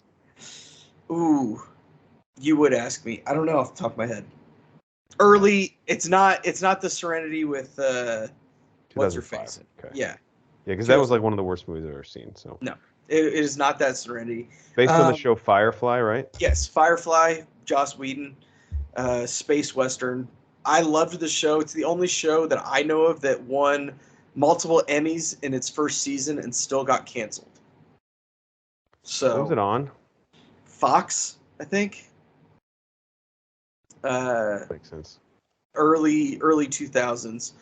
[SPEAKER 2] Ooh, you would ask me. I don't know off the top of my head. Early. It's not the Serenity with what's her face?
[SPEAKER 1] Okay.
[SPEAKER 2] Yeah.
[SPEAKER 1] Yeah, because that was like one of the worst movies I've ever seen. So
[SPEAKER 2] no, it is not that Serenity.
[SPEAKER 1] Based on the show Firefly, right?
[SPEAKER 2] Yes, Firefly. Joss Whedon, space western. I loved the show. It's the only show that I know of that won multiple Emmys in its first season and still got canceled. So
[SPEAKER 1] what was it on?
[SPEAKER 2] Fox, I think.
[SPEAKER 1] Makes sense.
[SPEAKER 2] Early 2000s.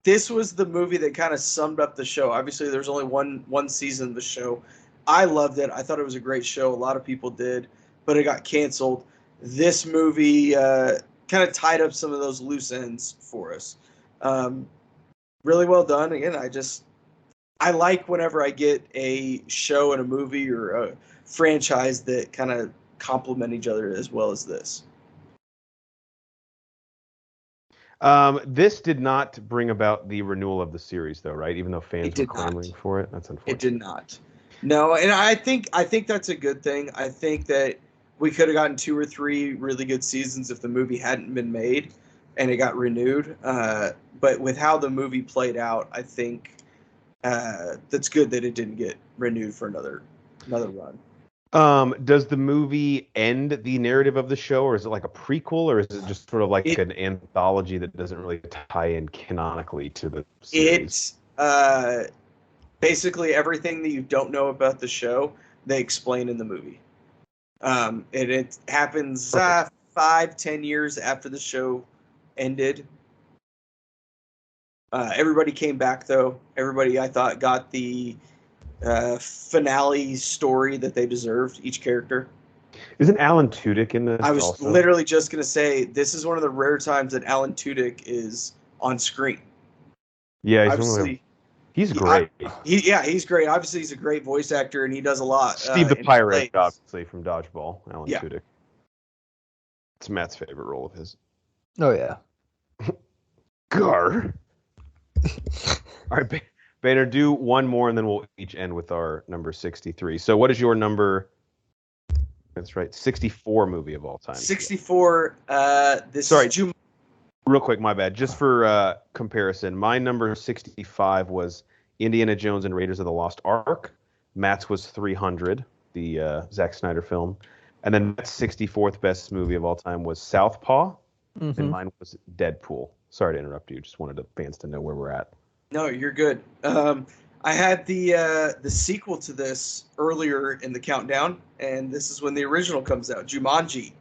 [SPEAKER 2] This was the movie that kind of summed up the show. Obviously, there's only one season of the show. I loved it. I thought it was a great show. A lot of people did, but it got canceled. This movie kind of tied up some of those loose ends for us. Really well done. Again, I like whenever I get a show and a movie or a franchise that kind of complement each other as well as this.
[SPEAKER 1] This did not bring about the renewal of the series, though, right? Even though fans were clamoring for it. That's unfortunate.
[SPEAKER 2] It did not. No, and I think that's a good thing. I think that we could have gotten 2 or 3 really good seasons if the movie hadn't been made and it got renewed. But with how the movie played out, I think that's good that it didn't get renewed for another run.
[SPEAKER 1] Does the movie end the narrative of the show, or is it like a prequel, or is it just sort of like an anthology that doesn't really tie in canonically to the series?
[SPEAKER 2] It's basically everything that you don't know about the show, they explain in the movie. And it happens 5-10 years after the show ended. Everybody came back, though. Everybody, I thought, got the finale story that they deserved, each character.
[SPEAKER 1] Isn't Alan Tudyk in this?
[SPEAKER 2] I was
[SPEAKER 1] also?
[SPEAKER 2] literally just going to say, this is one of the rare times that Alan Tudyk is on screen.
[SPEAKER 1] Yeah, he's great.
[SPEAKER 2] He's great. Obviously, he's a great voice actor, and he does a lot.
[SPEAKER 1] Steve the Pirate, obviously, from Dodgeball, Alan Tudyk. It's Matt's favorite role of his.
[SPEAKER 3] Oh, yeah.
[SPEAKER 1] Gar. All right, Banner, do one more, and then we'll each end with our number 63. So what is your number? That's right, 64 movie of all time.
[SPEAKER 2] 64.
[SPEAKER 1] Real quick, my bad. Just for comparison, my number 65 was Indiana Jones and Raiders of the Lost Ark. Matt's was 300, the Zack Snyder film. And then Matt's 64th best movie of all time was Southpaw. Mm-hmm. And mine was Deadpool. Sorry to interrupt you. Just wanted the fans to know where we're at.
[SPEAKER 2] No, you're good. I had the sequel to this earlier in the countdown, and this is when the original comes out, Jumanji.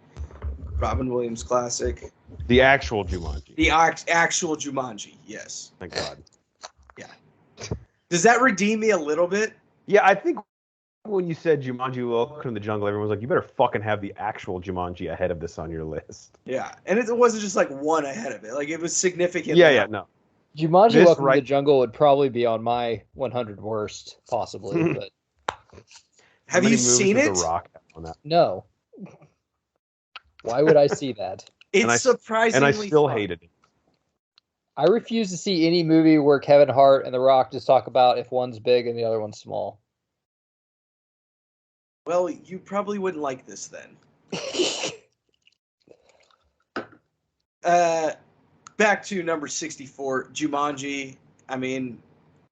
[SPEAKER 2] Robin Williams classic.
[SPEAKER 1] The actual Jumanji.
[SPEAKER 2] The actual Jumanji, yes.
[SPEAKER 1] Thank God.
[SPEAKER 2] Yeah. Does that redeem me a little bit?
[SPEAKER 1] Yeah, I think When you said Jumanji Welcome to the Jungle, everyone was like, you better fucking have the actual Jumanji ahead of this on your list.
[SPEAKER 2] Yeah, and it wasn't just like one ahead of it. Like it was significant.
[SPEAKER 1] Yeah, no.
[SPEAKER 3] Jumanji
[SPEAKER 1] This
[SPEAKER 3] Welcome to
[SPEAKER 1] right-
[SPEAKER 3] the Jungle would probably be on my 100 worst, possibly, but
[SPEAKER 1] How
[SPEAKER 2] Have
[SPEAKER 1] many
[SPEAKER 2] you
[SPEAKER 1] movies
[SPEAKER 2] seen
[SPEAKER 1] does
[SPEAKER 2] it?
[SPEAKER 1] The Rock have on that?
[SPEAKER 3] no. Why would I see that?
[SPEAKER 2] It's surprisingly
[SPEAKER 1] And I still
[SPEAKER 2] fun.
[SPEAKER 1] hated it.
[SPEAKER 3] I refuse to see any movie where Kevin Hart and The Rock just talk about if one's big and the other one's small.
[SPEAKER 2] Well, you probably wouldn't like this then. Back to number 64, Jumanji. I mean,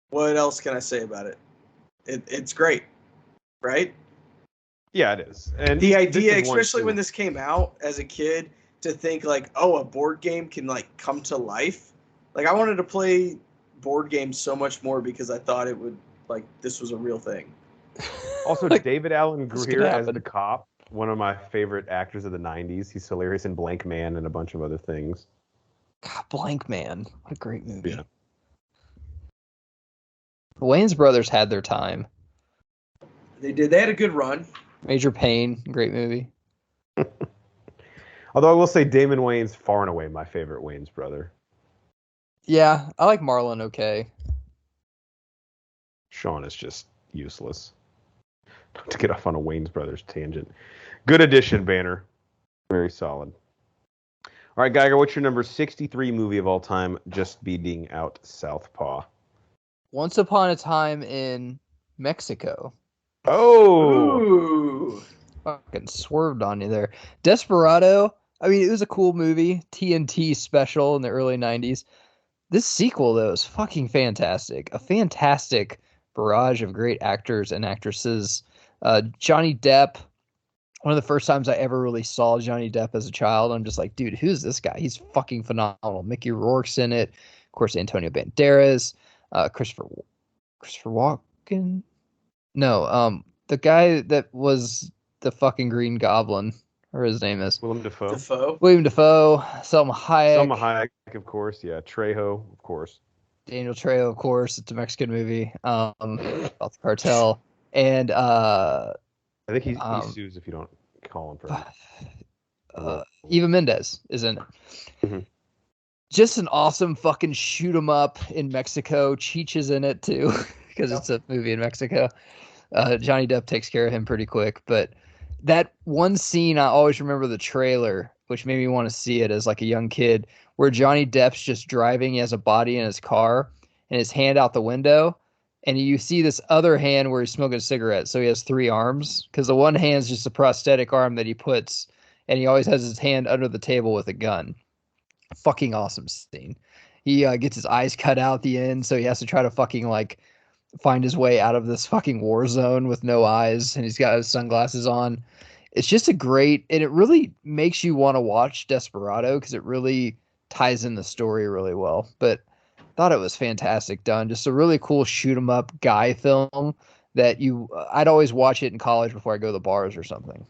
[SPEAKER 2] what else can I say about it? It's great, right?
[SPEAKER 1] Yeah, it is. And
[SPEAKER 2] The
[SPEAKER 1] this
[SPEAKER 2] idea,
[SPEAKER 1] is one,
[SPEAKER 2] especially
[SPEAKER 1] too.
[SPEAKER 2] when this came out as a kid, to think like, oh, a board game can like come to life. Like I wanted to play board games so much more because I thought it would like this was a real thing.
[SPEAKER 1] Also,
[SPEAKER 3] Like,
[SPEAKER 1] David Allen
[SPEAKER 3] this could
[SPEAKER 1] Greer as
[SPEAKER 3] happen.
[SPEAKER 1] the cop, one of my favorite actors of the 90s. He's hilarious in Blank Man and a bunch of other things.
[SPEAKER 3] God, Blank Man. What a great movie.
[SPEAKER 1] Yeah.
[SPEAKER 3] The Wayans brothers had their time.
[SPEAKER 2] They did. They had a good run.
[SPEAKER 3] Major Payne, great movie.
[SPEAKER 1] Although I will say Damon Wayans far and away my favorite Wayans brother.
[SPEAKER 3] Yeah, I like Marlon okay.
[SPEAKER 1] Sean is just useless. Not to get off on a Wayans brothers tangent. Good addition, Banner. Very solid. All right, Geiger, what's your number 63 movie of all time just beating out Southpaw?
[SPEAKER 3] Once Upon a Time in Mexico.
[SPEAKER 1] Oh!
[SPEAKER 2] Ooh.
[SPEAKER 3] Fucking swerved on you there. Desperado. I mean, it was a cool movie. TNT special in the early 90s. This sequel, though, is fucking fantastic. A fantastic barrage of great actors and actresses. Johnny Depp. One of the first times I ever really saw Johnny Depp as a child. I'm just like, dude, who's this guy? He's fucking phenomenal. Mickey Rourke's in it. Of course, Antonio Banderas. Christopher Walken. No, the guy that was the fucking Green Goblin, or his name is
[SPEAKER 1] Willem Dafoe.
[SPEAKER 2] Defoe.
[SPEAKER 3] William Dafoe, Selma Hayek,
[SPEAKER 1] Selma Hayek, of course. Yeah, Trejo, of course.
[SPEAKER 3] Daniel Trejo, of course. It's a Mexican movie about the cartel, and
[SPEAKER 1] I think he
[SPEAKER 3] Um,
[SPEAKER 1] sues if you don't call him for
[SPEAKER 3] Eva Mendes is in it.
[SPEAKER 1] Mhm.
[SPEAKER 3] Just an awesome fucking shoot 'em up in Mexico. Cheech is in it too because it's a movie in Mexico. Johnny Depp takes care of him pretty quick, but that one scene I always remember the trailer, which made me want to see it as like a young kid, where Johnny Depp's just driving. He has a body in his car and his hand out the window, and you see this other hand where he's smoking a cigarette. So he has three arms because the one hand's just a prosthetic arm that he puts, and he always has his hand under the table with a gun. Fucking awesome scene. He gets his eyes cut out at the end, so he has to try to fucking like find his way out of this fucking war zone with no eyes, and he's got his sunglasses on. It's just a great, and it really makes you want to watch Desperado because it really ties in the story really well. But thought it was fantastic done. Just a really cool shoot 'em up guy film that I'd always watch it in college before I go to the bars or something.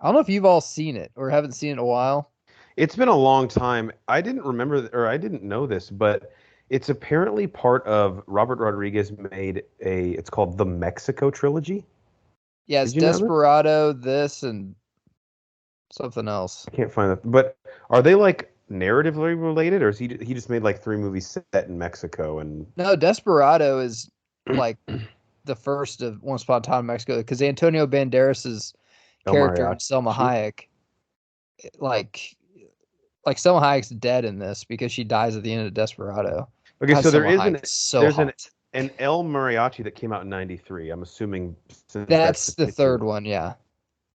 [SPEAKER 3] I don't know if you've all seen it or haven't seen it in a while.
[SPEAKER 1] It's been a long time. I didn't remember, or I didn't know this, but it's apparently part of Robert Rodriguez made it's called the Mexico Trilogy.
[SPEAKER 3] Yeah, it's
[SPEAKER 1] Did you know this?
[SPEAKER 3] Desperado, this, and something else.
[SPEAKER 1] I can't find that. But are they like narratively related, or is he just made like 3 movies set in Mexico? And
[SPEAKER 3] No, Desperado is like the first of Once Upon a Time in Mexico because Antonio Banderas'
[SPEAKER 1] El
[SPEAKER 3] character,
[SPEAKER 1] Mariachi.
[SPEAKER 3] Selma Hayek, like Selma Hayek's dead in this because she dies at the end of Desperado.
[SPEAKER 1] Okay,
[SPEAKER 3] God,
[SPEAKER 1] so there
[SPEAKER 3] Selma
[SPEAKER 1] is
[SPEAKER 3] Hayek's so
[SPEAKER 1] there's
[SPEAKER 3] hot.
[SPEAKER 1] an El Mariachi that came out in '93. I'm assuming since
[SPEAKER 3] That's the
[SPEAKER 1] titular.
[SPEAKER 3] third one, yeah.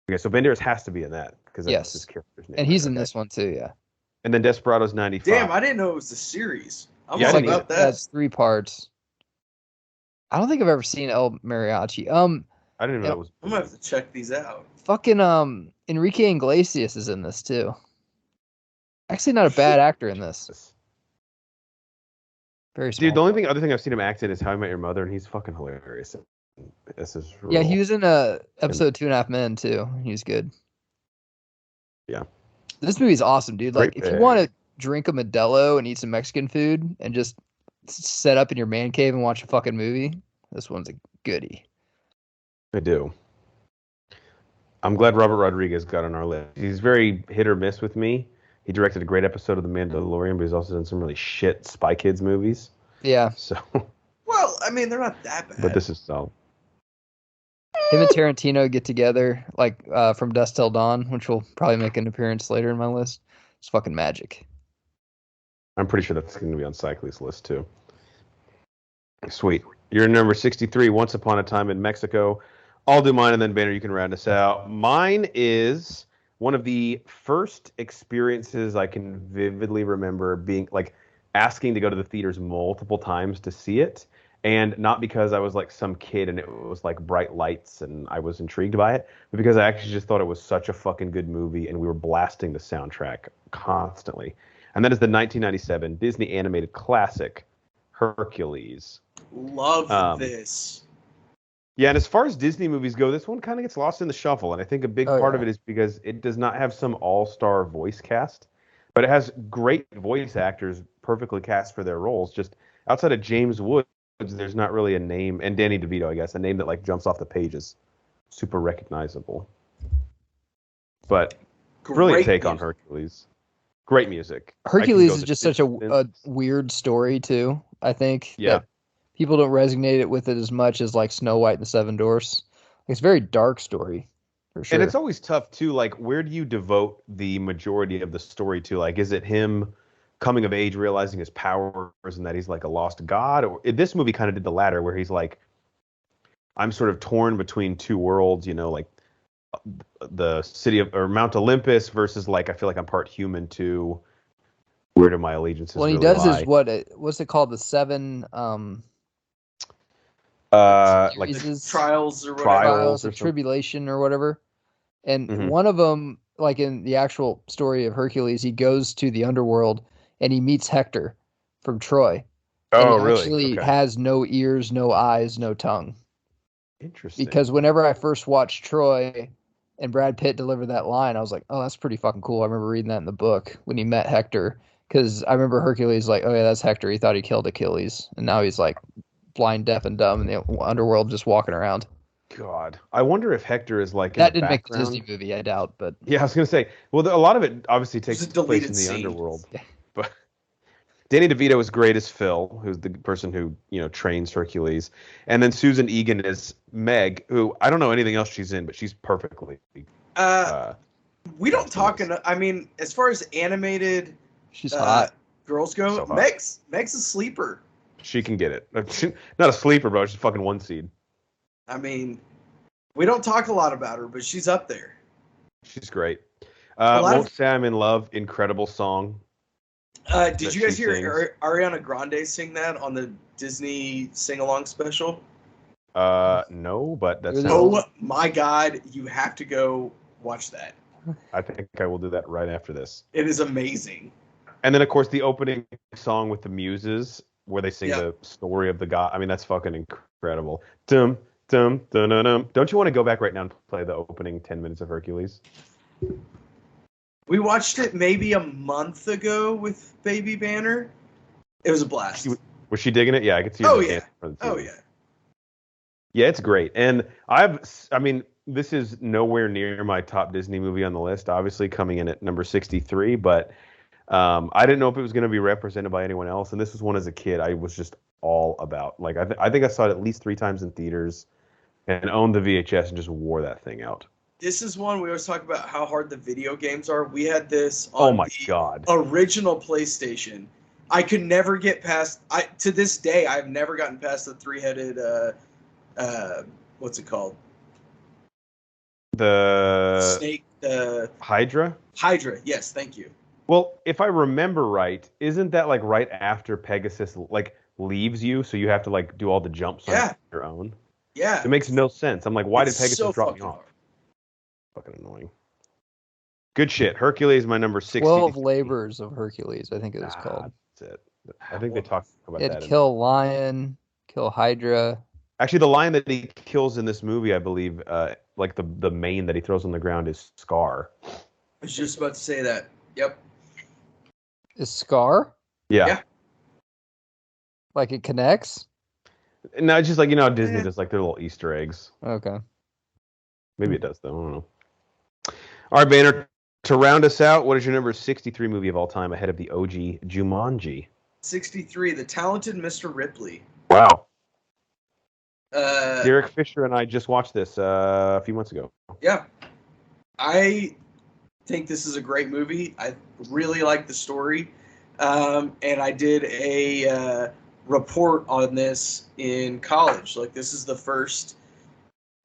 [SPEAKER 1] Okay, so Banderas has to be in that because that's
[SPEAKER 3] Yes.
[SPEAKER 1] his character's name.
[SPEAKER 3] And he's in
[SPEAKER 1] Okay.
[SPEAKER 3] this one too, yeah.
[SPEAKER 1] And then Desperado's '95.
[SPEAKER 2] Damn, I didn't know it was a series. I'm
[SPEAKER 1] Yeah, I
[SPEAKER 2] all
[SPEAKER 1] didn't
[SPEAKER 2] about
[SPEAKER 1] either.
[SPEAKER 2] that.
[SPEAKER 3] That's 3 parts. I don't think I've ever seen El Mariachi.
[SPEAKER 1] I didn't even know it was.
[SPEAKER 2] I'm gonna have to check these out.
[SPEAKER 3] Fucking Enrique Iglesias is in this too. Actually, not a bad actor in this. Very small.
[SPEAKER 1] Dude, the only other thing I've seen him act in is How I Met Your Mother, and he's fucking hilarious. This is
[SPEAKER 3] Yeah, he was in episode 2.5 Men too. He was good.
[SPEAKER 1] Yeah.
[SPEAKER 3] This movie's awesome, dude. Like,
[SPEAKER 1] Great
[SPEAKER 3] if you
[SPEAKER 1] pick.
[SPEAKER 3] want to drink a Modelo and eat some Mexican food and just set up in your man cave and watch a fucking movie, this one's a goodie.
[SPEAKER 1] I do. I'm glad Robert Rodriguez got on our list. He's very hit or miss with me. He directed a great episode of The Mandalorian, but he's also done some really shit Spy Kids movies.
[SPEAKER 3] Yeah.
[SPEAKER 1] So,
[SPEAKER 2] Well, I mean, they're not that bad.
[SPEAKER 1] but this is solid.
[SPEAKER 3] Him and Tarantino get together, like from Dusk Till Dawn, which will probably make an appearance later in my list. It's fucking magic.
[SPEAKER 1] I'm pretty sure that's going to be on Cycly's list too. Sweet. You're number 63, Once Upon a Time in Mexico. I'll do mine, and then Banner, you can round us out. Mine is one of the first experiences I can vividly remember being like asking to go to the theaters multiple times to see it. And not because I was like some kid and it was like bright lights and I was intrigued by it, but because I actually just thought it was such a fucking good movie and we were blasting the soundtrack constantly. And that is the 1997 Disney animated classic, Hercules.
[SPEAKER 2] Love this.
[SPEAKER 1] Yeah, and as far as Disney movies go, this one kind of gets lost in the shuffle. And I think a big part of it is because it does not have some all-star voice cast, but it has great voice actors perfectly cast for their roles. Just outside of James Woods, there's not really a name, and Danny DeVito, I guess, a name that like jumps off the pages, super recognizable. But brilliant take on Hercules. Great music.
[SPEAKER 3] Hercules is just such a weird story too. I think that people don't resonate it with it as much as like Snow White and the Seven Dwarfs. It's a very dark story, for sure.
[SPEAKER 1] And it's always tough too. Like, where do you devote the majority of the story to? Like, is it him coming of age, realizing his powers, and that he's like a lost god? Or this movie kind of did the latter, where he's like, I'm sort of torn between two worlds, you know, like the city of or Mount Olympus versus like I feel like I'm part human too. Where do my allegiances?
[SPEAKER 3] What he
[SPEAKER 1] really
[SPEAKER 3] does
[SPEAKER 1] lie?
[SPEAKER 3] is what's it called? The seven
[SPEAKER 1] like
[SPEAKER 2] trials or whatever.
[SPEAKER 3] Trials of tribulation or whatever. And one of them, like in the actual story of Hercules, he goes to the underworld and he meets Hector from Troy.
[SPEAKER 1] Oh,
[SPEAKER 3] and he
[SPEAKER 1] really?
[SPEAKER 3] actually
[SPEAKER 1] Okay.
[SPEAKER 3] has no ears, no eyes, no tongue.
[SPEAKER 1] Interesting.
[SPEAKER 3] Because whenever I first watched Troy and Brad Pitt delivered that line, I was like, oh, that's pretty fucking cool. I remember reading that in the book when he met Hector. Because I remember Hercules like, oh yeah, that's Hector. He thought he killed Achilles. And now he's like blind, deaf, and dumb in the underworld just walking around.
[SPEAKER 1] God. I wonder if Hector is like
[SPEAKER 3] that didn't make the Disney movie, I doubt. But
[SPEAKER 1] yeah, I was going to say, well, a lot of it obviously takes place in the underworld. But Danny DeVito is great as Phil, who's the person who, you know, trains Hercules. And then Susan Egan is Meg, who I don't know anything else she's in, but she's perfectly.
[SPEAKER 2] We don't talk enough. I mean, as far as animated
[SPEAKER 3] she's hot.
[SPEAKER 2] Girls go,
[SPEAKER 1] So hot.
[SPEAKER 2] Meg's a sleeper.
[SPEAKER 1] She can get it. Not a sleeper, bro. She's fucking one seed.
[SPEAKER 2] I mean, we don't talk a lot about her, but she's up there.
[SPEAKER 1] She's great. Won't Say I'm in Love, incredible song.
[SPEAKER 2] Did you guys hear Ariana Grande sing that on the Disney sing-along special?
[SPEAKER 1] No, but that's...
[SPEAKER 2] Oh my God, you have to go watch that.
[SPEAKER 1] I think I will do that right after this.
[SPEAKER 2] It is amazing.
[SPEAKER 1] And then, of course, the opening song with the Muses, where they sing the story of the god. I mean, that's fucking incredible. Dum, dum, dum, dum, dum. Don't you want to go back right now and play the opening 10 minutes of Hercules?
[SPEAKER 2] We watched it maybe a month ago with Baby Banner. It was a blast.
[SPEAKER 1] Was she digging it? Yeah, I could see her.
[SPEAKER 2] Oh, yeah. Oh, yeah.
[SPEAKER 1] Yeah, it's great. And I mean, this is nowhere near my top Disney movie on the list, obviously coming in at number 63, but I didn't know if it was going to be represented by anyone else. And this was one as a kid I was just all about. Like, I think I saw it at least 3 times in theaters and owned the VHS and just wore that thing out.
[SPEAKER 2] This is one we always talk about how hard the video games are. We had this on
[SPEAKER 1] God.
[SPEAKER 2] Original PlayStation. I could never get past. To this day, I've never gotten past the 3-headed. What's it called?
[SPEAKER 1] The
[SPEAKER 2] snake.
[SPEAKER 1] Hydra.
[SPEAKER 2] Hydra. Yes, thank you.
[SPEAKER 1] Well, if I remember right, isn't that like right after Pegasus like leaves you, so you have to like do all the jumps on your own?
[SPEAKER 2] Yeah.
[SPEAKER 1] It makes no sense. I'm like, why did Pegasus drop me off? Fucking annoying. Good shit. Hercules, my number 60.
[SPEAKER 3] 12 Labors of Hercules, I think it was called.
[SPEAKER 1] That's it. I think they talked about that.
[SPEAKER 3] Kill Lion, kill Hydra.
[SPEAKER 1] Actually, the lion that he kills in this movie, I believe, like the mane that he throws on the ground is Scar.
[SPEAKER 2] I was just about to say that. Yep.
[SPEAKER 3] Is Scar?
[SPEAKER 1] Yeah.
[SPEAKER 3] Like it connects?
[SPEAKER 1] No, it's just like, you know how Disney does like their little Easter eggs.
[SPEAKER 3] Okay.
[SPEAKER 1] Maybe it does, though. I don't know. All right, Banner. To round us out, what is your number 63 movie of all time ahead of the OG Jumanji?
[SPEAKER 2] 63, The Talented Mr. Ripley.
[SPEAKER 1] Wow.
[SPEAKER 2] Uh,
[SPEAKER 1] Derek Fisher and I just watched this a few months ago.
[SPEAKER 2] Yeah. I think this is a great movie. I really like the story. And I did a report on this in college. Like, this is the first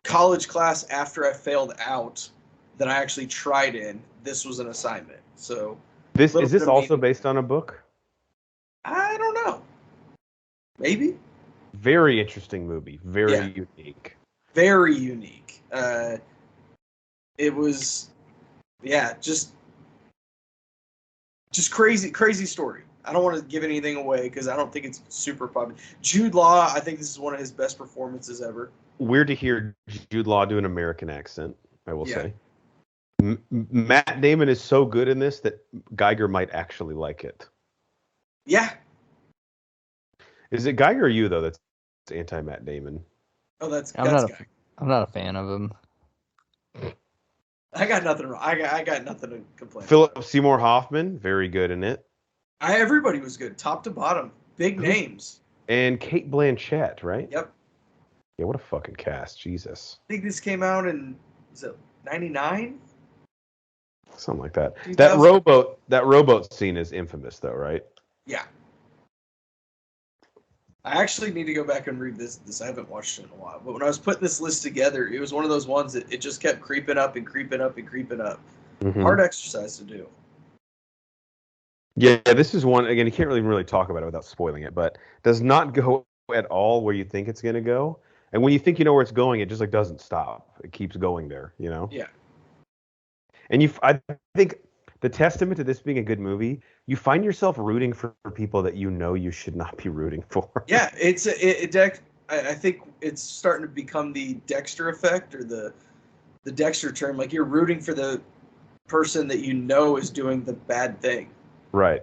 [SPEAKER 2] college class after I failed out that I actually tried in. This was an assignment. So
[SPEAKER 1] Is this also based on a book?
[SPEAKER 2] I don't know. Maybe.
[SPEAKER 1] Very interesting movie. Very unique.
[SPEAKER 2] Very unique. It was, just crazy story. I don't want to give anything away because I don't think it's super popular. Jude Law, I think this is one of his best performances ever.
[SPEAKER 1] Weird to hear Jude Law do an American accent, I will say. Matt Damon is so good in this that Geiger might actually like it.
[SPEAKER 2] Yeah.
[SPEAKER 1] Is it Geiger or you, though, that's anti-Matt Damon?
[SPEAKER 2] Oh, that's
[SPEAKER 3] Geiger. I'm not a fan of him.
[SPEAKER 2] I got nothing wrong. I got nothing to complain
[SPEAKER 1] Philip
[SPEAKER 2] about.
[SPEAKER 1] Seymour Hoffman, very good in it.
[SPEAKER 2] Everybody was good, top to bottom. Big names.
[SPEAKER 1] And Cate Blanchett, right?
[SPEAKER 2] Yep.
[SPEAKER 1] Yeah, what a fucking cast. Jesus.
[SPEAKER 2] I think this came out in, was it 99?
[SPEAKER 1] Something like that.
[SPEAKER 2] 2000?
[SPEAKER 1] That rowboat scene is infamous, though, right?
[SPEAKER 2] Yeah. I actually need to go back and read this. I haven't watched it in a while. But when I was putting this list together, it was one of those ones that it just kept creeping up and creeping up and creeping up.
[SPEAKER 1] Mm-hmm.
[SPEAKER 2] Hard exercise to do.
[SPEAKER 1] Yeah, this is one, again, you can't really talk about it without spoiling it, but does not go at all where you think it's going to go. And when you think you know where it's going, it just like doesn't stop. It keeps going there, you know?
[SPEAKER 2] Yeah.
[SPEAKER 1] And I think the testament to this being a good movie, you find yourself rooting for people that you know you should not be rooting for.
[SPEAKER 2] Yeah, I think it's starting to become the Dexter effect or the Dexter term. Like, you're rooting for the person that you know is doing the bad thing.
[SPEAKER 1] Right.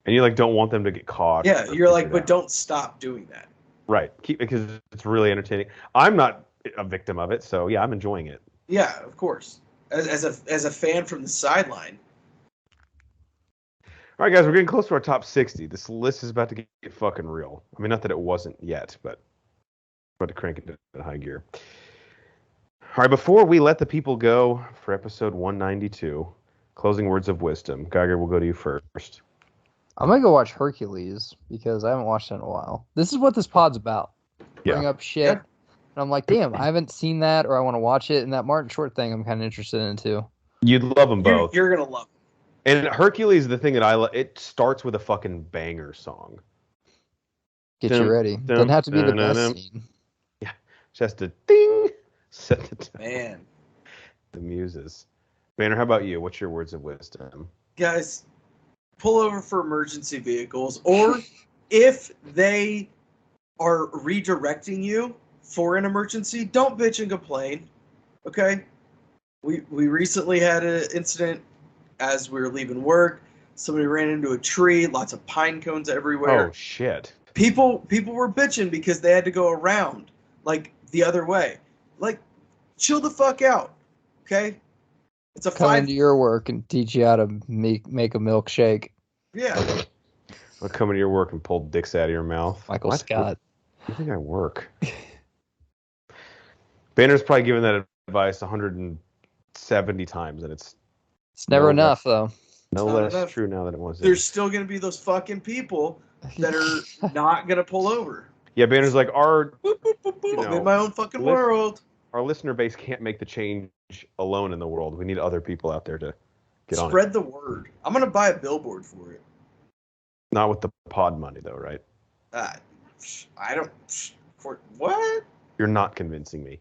[SPEAKER 1] And you like don't want them to get caught.
[SPEAKER 2] Yeah, you're like, but don't stop doing that.
[SPEAKER 1] Right. Because it's really entertaining. I'm not a victim of it, so yeah, I'm enjoying it.
[SPEAKER 2] Yeah, of course. As a fan from the sideline.
[SPEAKER 1] All right, guys, we're getting close to our top 60. This list is about to get fucking real. I mean, not that it wasn't yet, but I'm about to crank it to high gear. All right, before we let the people go for episode 192, closing words of wisdom. Geiger, we'll go to you first.
[SPEAKER 3] I'm going to go watch Hercules because I haven't watched it in a while. This is what this pod's about. Bring up shit. Yeah. And I'm like, damn, I haven't seen that or I want to watch it. And that Martin Short thing I'm kind of interested in too.
[SPEAKER 1] You'd love them both.
[SPEAKER 2] You're going to love them.
[SPEAKER 1] And Hercules, the thing that I love, it starts with a fucking banger song.
[SPEAKER 3] Get you ready. Doesn't have to be the best scene.
[SPEAKER 1] Yeah. Just a ding. Set the tone.
[SPEAKER 2] Man.
[SPEAKER 1] The muses. Banner, how about you? What's your words of wisdom?
[SPEAKER 2] Guys, pull over for emergency vehicles, or if they are redirecting you for an emergency, don't bitch and complain. Okay? We recently had an incident as we were leaving work. Somebody ran into a tree, lots of pine cones everywhere.
[SPEAKER 1] Oh shit.
[SPEAKER 2] People were bitching because they had to go around, like, the other way. Like, chill the fuck out. Okay? It's a
[SPEAKER 3] come into your work and teach you how to make a milkshake.
[SPEAKER 2] Yeah.
[SPEAKER 1] I'll come into your work and pull dicks out of your mouth.
[SPEAKER 3] Michael Scott.
[SPEAKER 1] You think I work? Banner's probably given that advice 170 times, and it's
[SPEAKER 3] never enough, though.
[SPEAKER 1] No less true now than it was.
[SPEAKER 2] There's still going to be those fucking people that are not going to pull over.
[SPEAKER 1] Yeah, Banner's like, I'm
[SPEAKER 2] in my own fucking world.
[SPEAKER 1] Our listener base can't make the change alone in the world. We need other people out there to get on it.
[SPEAKER 2] Spread the word. I'm going to buy a billboard for it.
[SPEAKER 1] Not with the pod money, though, right?
[SPEAKER 2] I don't... For what?
[SPEAKER 1] You're not convincing me.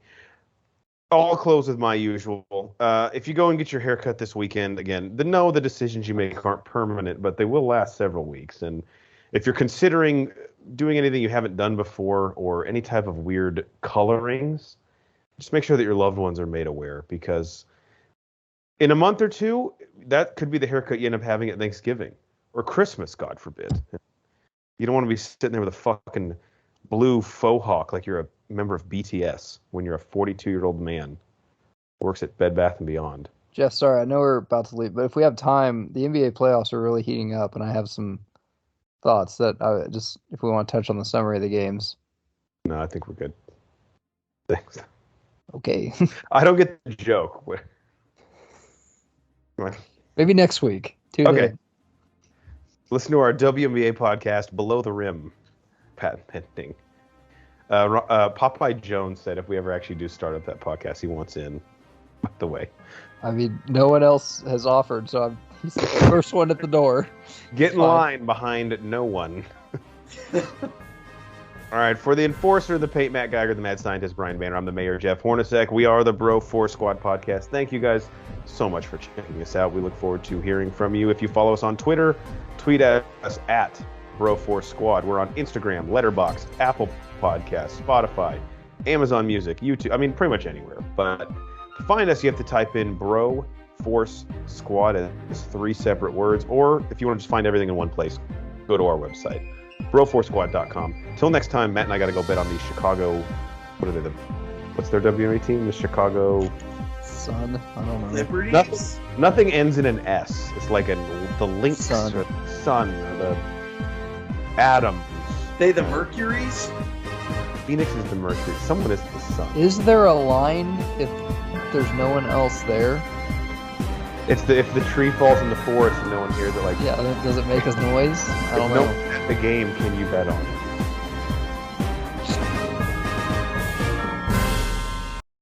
[SPEAKER 1] I'll close with my usual. If you go and get your haircut this weekend, again, the decisions you make aren't permanent, but they will last several weeks. And if you're considering doing anything you haven't done before or any type of weird colorings, just make sure that your loved ones are made aware, because in a month or two, that could be the haircut you end up having at Thanksgiving or Christmas, God forbid. You don't want to be sitting there with a fucking blue faux hawk like you're a member of BTS when you're a 42-year-old man. Works at Bed Bath & Beyond.
[SPEAKER 3] Jeff, sorry, I know we're about to leave, but if we have time, the NBA playoffs are really heating up, and I have some thoughts that if we want to touch on the summary of the games.
[SPEAKER 1] No, I think we're good. Thanks.
[SPEAKER 3] Okay.
[SPEAKER 1] I don't get the joke.
[SPEAKER 3] Maybe next week. Tune
[SPEAKER 1] Okay.
[SPEAKER 3] in.
[SPEAKER 1] Listen to our WNBA podcast, Below the Rim. Patent pending. Popeye Jones said if we ever actually do start up that podcast, he wants in. By the way.
[SPEAKER 3] I mean, no one else has offered, so he's the first one at the door.
[SPEAKER 1] Get in line behind no one. All right, for the enforcer, the Pate, Matt Geiger, the mad scientist, Brian Banner, I'm the mayor, Jeff Hornacek. We are the Bro 4 Squad podcast. Thank you guys so much for checking us out. We look forward to hearing from you. If you follow us on Twitter, tweet at us at Bro 4 Squad. We're on Instagram, Letterboxd, Apple Podcasts, Spotify, Amazon Music, YouTube. I mean, pretty much anywhere. But to find us, you have to type in Bro Force Squad as 3 separate words. Or if you want to just find everything in one place, go to our website, bro4squad.com. Till next time, Matt and I got to go bet on the Chicago. What are they? What's their WNBA team? The Chicago
[SPEAKER 3] Sun. I don't know.
[SPEAKER 2] Liberties?
[SPEAKER 1] Nothing ends in an S. It's like the Lynx
[SPEAKER 3] Sun.
[SPEAKER 1] or the Sun or the Adams.
[SPEAKER 2] They the Mercuries?
[SPEAKER 1] Phoenix is the Mercury. Someone is the Sun.
[SPEAKER 3] Is there a line if there's no one else there?
[SPEAKER 1] It's if the tree falls in the forest and no one hears it. Like,
[SPEAKER 3] Yeah, does it make a noise? I don't know.
[SPEAKER 1] At the game, can you bet on it?